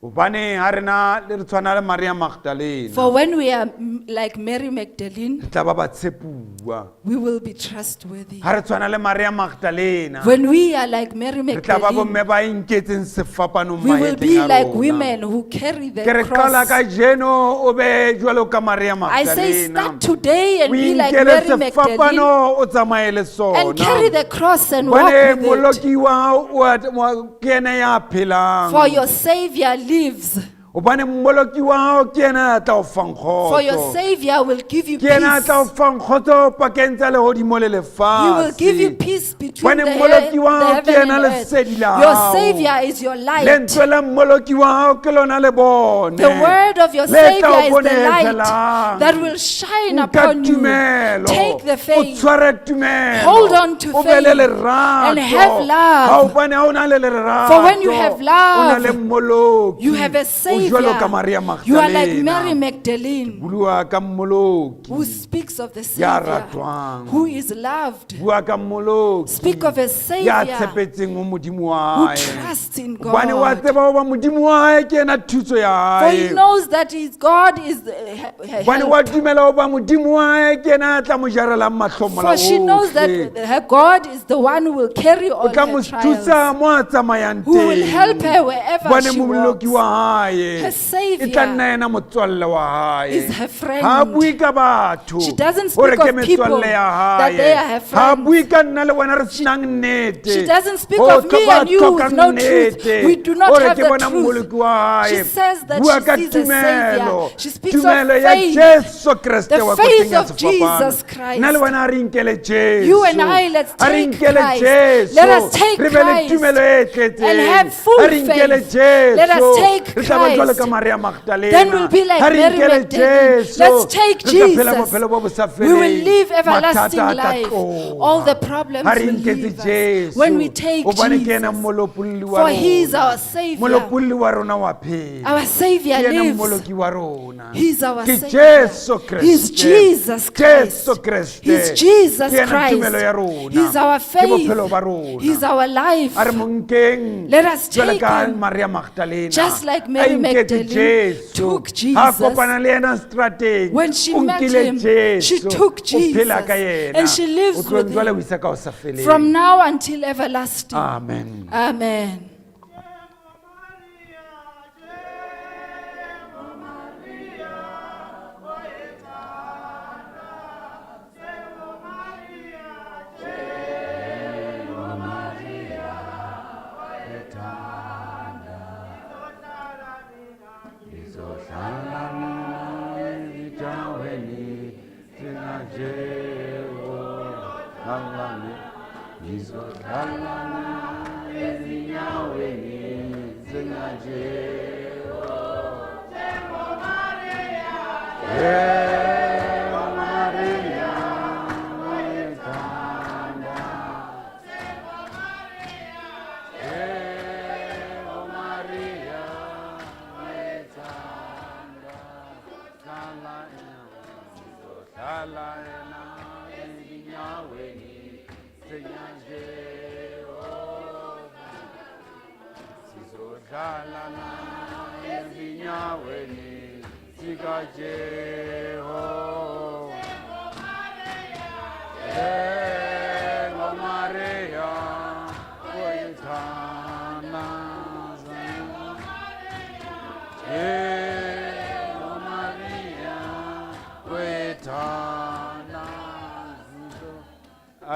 S1: Obane ha re na le re tshwana le Maria Magdalena
S2: For when we are like Mary Magdalene,
S1: re tla ba ba tshepuwa
S2: we will be trustworthy.
S1: ha re tshwana le Maria Magdalena
S2: When we are like Mary
S1: re tla ba
S2: Magdalene,
S1: bomme ba inketseng sefapanong
S2: we will be
S1: mahetleng a
S2: like
S1: rona.
S2: women who carry the
S1: ke re qala ka
S2: cross.
S1: jeno o be jwalo ka Maria
S2: I say
S1: Magdalena
S2: start today and
S1: o
S2: be like
S1: inkele
S2: Mary Magdalene
S1: sefapano o tsamaye le
S2: and carry
S1: sona
S2: the cross and walk
S1: bone
S2: with it.
S1: moloki wa hao ke ena ya phelang
S2: For your Savior lives.
S1: obane mmoloki wa hao ke ena ya tla o fang
S2: For your
S1: kgotso
S2: Savior will give you
S1: ke ena ya tla o
S2: peace.
S1: fang kgotso pakeng tsa lehodimo le
S2: He will give you
S1: lefatshe
S2: peace between
S1: bone
S2: the
S1: mmoloki wa hao ke
S2: heaven
S1: ena
S2: and earth.
S1: lesedi la
S2: Your
S1: hao
S2: Savior is your light.
S1: lentswe la mmoloki wa hao ke lona le bone
S2: The word of your
S1: le tla
S2: Savior
S1: o
S2: is the light
S1: boneheselang.
S2: that will shine
S1: Nka
S2: upon you.
S1: tumelo,
S2: Take the
S1: o
S2: faith.
S1: tshware tumelo,
S2: Hold on to
S1: o be le
S2: faith
S1: lerato.
S2: and have love.
S1: Ha o bone ha o na le lerato,
S2: For when you have love,
S1: o na le mmoloki,
S2: You have a
S1: o jwalo ka Maria
S2: Savior. You are like
S1: Magdalena.
S2: Mary Magdalene,
S1: Bulua ka mmoloki,
S2: who speaks of the
S1: ya
S2: Savior,
S1: ratwang.
S2: who is loved,
S1: Bua ka mmoloki,
S2: speak of a
S1: ya
S2: Savior
S1: tshepetseng ho Modimo
S2: who
S1: wa hae.
S2: trusts in
S1: Hobane wa
S2: God.
S1: tseba hoba Modimo wa hae ke ena thuso ya
S2: For he
S1: hae.
S2: knows that his God is the
S1: Hobane wa
S2: help.
S1: dumela hoba Modimo wa hae ke ena a tla mo jarelang mahlomola
S2: For she knows that
S1: ohle.
S2: her God is the one who will carry all
S1: O tla mo
S2: her
S1: thusa
S2: trials,
S1: mo a tsamayang
S2: who will help
S1: teng.
S2: her wherever
S1: Bone
S2: she
S1: momoloki wa
S2: walks.
S1: hae
S2: Her
S1: e
S2: Savior
S1: tla nna ena motswalle wa hae
S2: is her friend.
S1: ha bue ka batho
S2: She doesn't
S1: hore
S2: speak
S1: ke
S2: of people
S1: metswalle ya
S2: that they are her
S1: hae ha
S2: friends.
S1: bue ka nna le wena re senang nnete
S2: She doesn't speak
S1: Ho
S2: of me
S1: ba
S2: and you
S1: tlhokang
S2: with no truth.
S1: nnete.
S2: We do not
S1: Hore
S2: have
S1: ke
S2: the
S1: bona
S2: truth.
S1: mmoloki wa hae.
S2: She says that
S1: Bua
S2: she
S1: ka
S2: sees a Savior.
S1: tumelo.
S2: She speaks of
S1: Tumelo ya
S2: faith.
S1: Jesu Kriste
S2: The
S1: wa
S2: faith
S1: koteng ya
S2: of
S1: sefapano.
S2: Jesus Christ.
S1: Nna le wena a re nkele Jesu.
S2: You and I, let's
S1: A re
S2: take
S1: nkele
S2: Christ.
S1: Jesu.
S2: Let us take
S1: Re be le
S2: Christ
S1: tumelo e tletseng.
S2: and have full
S1: A re nkele
S2: faith.
S1: Jesu.
S2: Let us take
S1: Re tla ba jwalo
S2: Christ.
S1: ka Maria Magdalena.
S2: Then we'll be like
S1: Ha re
S2: Mary
S1: nkele
S2: Magdalene.
S1: Jesu.
S2: Let's take
S1: Re tla phela
S2: Jesus.
S1: bophelo bo bo sa
S2: We will
S1: feleng.
S2: live everlasting
S1: Mathata a tla
S2: life.
S1: tloha.
S2: All the problems
S1: Ha re
S2: will
S1: nketse
S2: leave us
S1: Jesu.
S2: when we take
S1: Hobane ke ena
S2: Jesus.
S1: molopolli wa
S2: For he is
S1: rona.
S2: our Savior.
S1: Molopolli wa rona wa phela.
S2: Our Savior
S1: Ke ena
S2: lives.
S1: mmoloki wa rona.
S2: He's our
S1: Ke
S2: Savior.
S1: Jesu Kriste.
S2: He's Jesus Christ.
S1: Jesu Kriste.
S2: He's Jesus
S1: Ke ena
S2: Christ.
S1: tumelo ya rona.
S2: He's our
S1: Ke bophelo ba
S2: faith.
S1: rona.
S2: He's our life.
S1: A re mo nkeng
S2: Let us
S1: jwalo
S2: take
S1: ka
S2: him.
S1: Maria Magdalena.
S2: Just like
S1: A
S2: Mary
S1: inketse
S2: Magdalene
S1: Jesu.
S2: took
S1: Ha
S2: Jesus.
S1: kopana le yena strateng.
S2: When she
S1: O
S2: met
S1: nkile
S2: him,
S1: Jesu.
S2: she took
S1: O phela
S2: Jesus
S1: ka yena.
S2: and she lives
S1: O tlohang
S2: with
S1: jwale
S2: him
S1: ho isa ka ho sa feleng.
S2: from now until everlasting.
S1: Amen.
S2: Amen.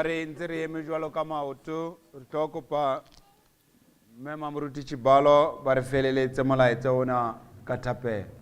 S1: a re ntse re eme jwalo ka maoto re tlo kopa mme Mamoruti Chibalo ba re feleletse molaetsa ona ka thapelo.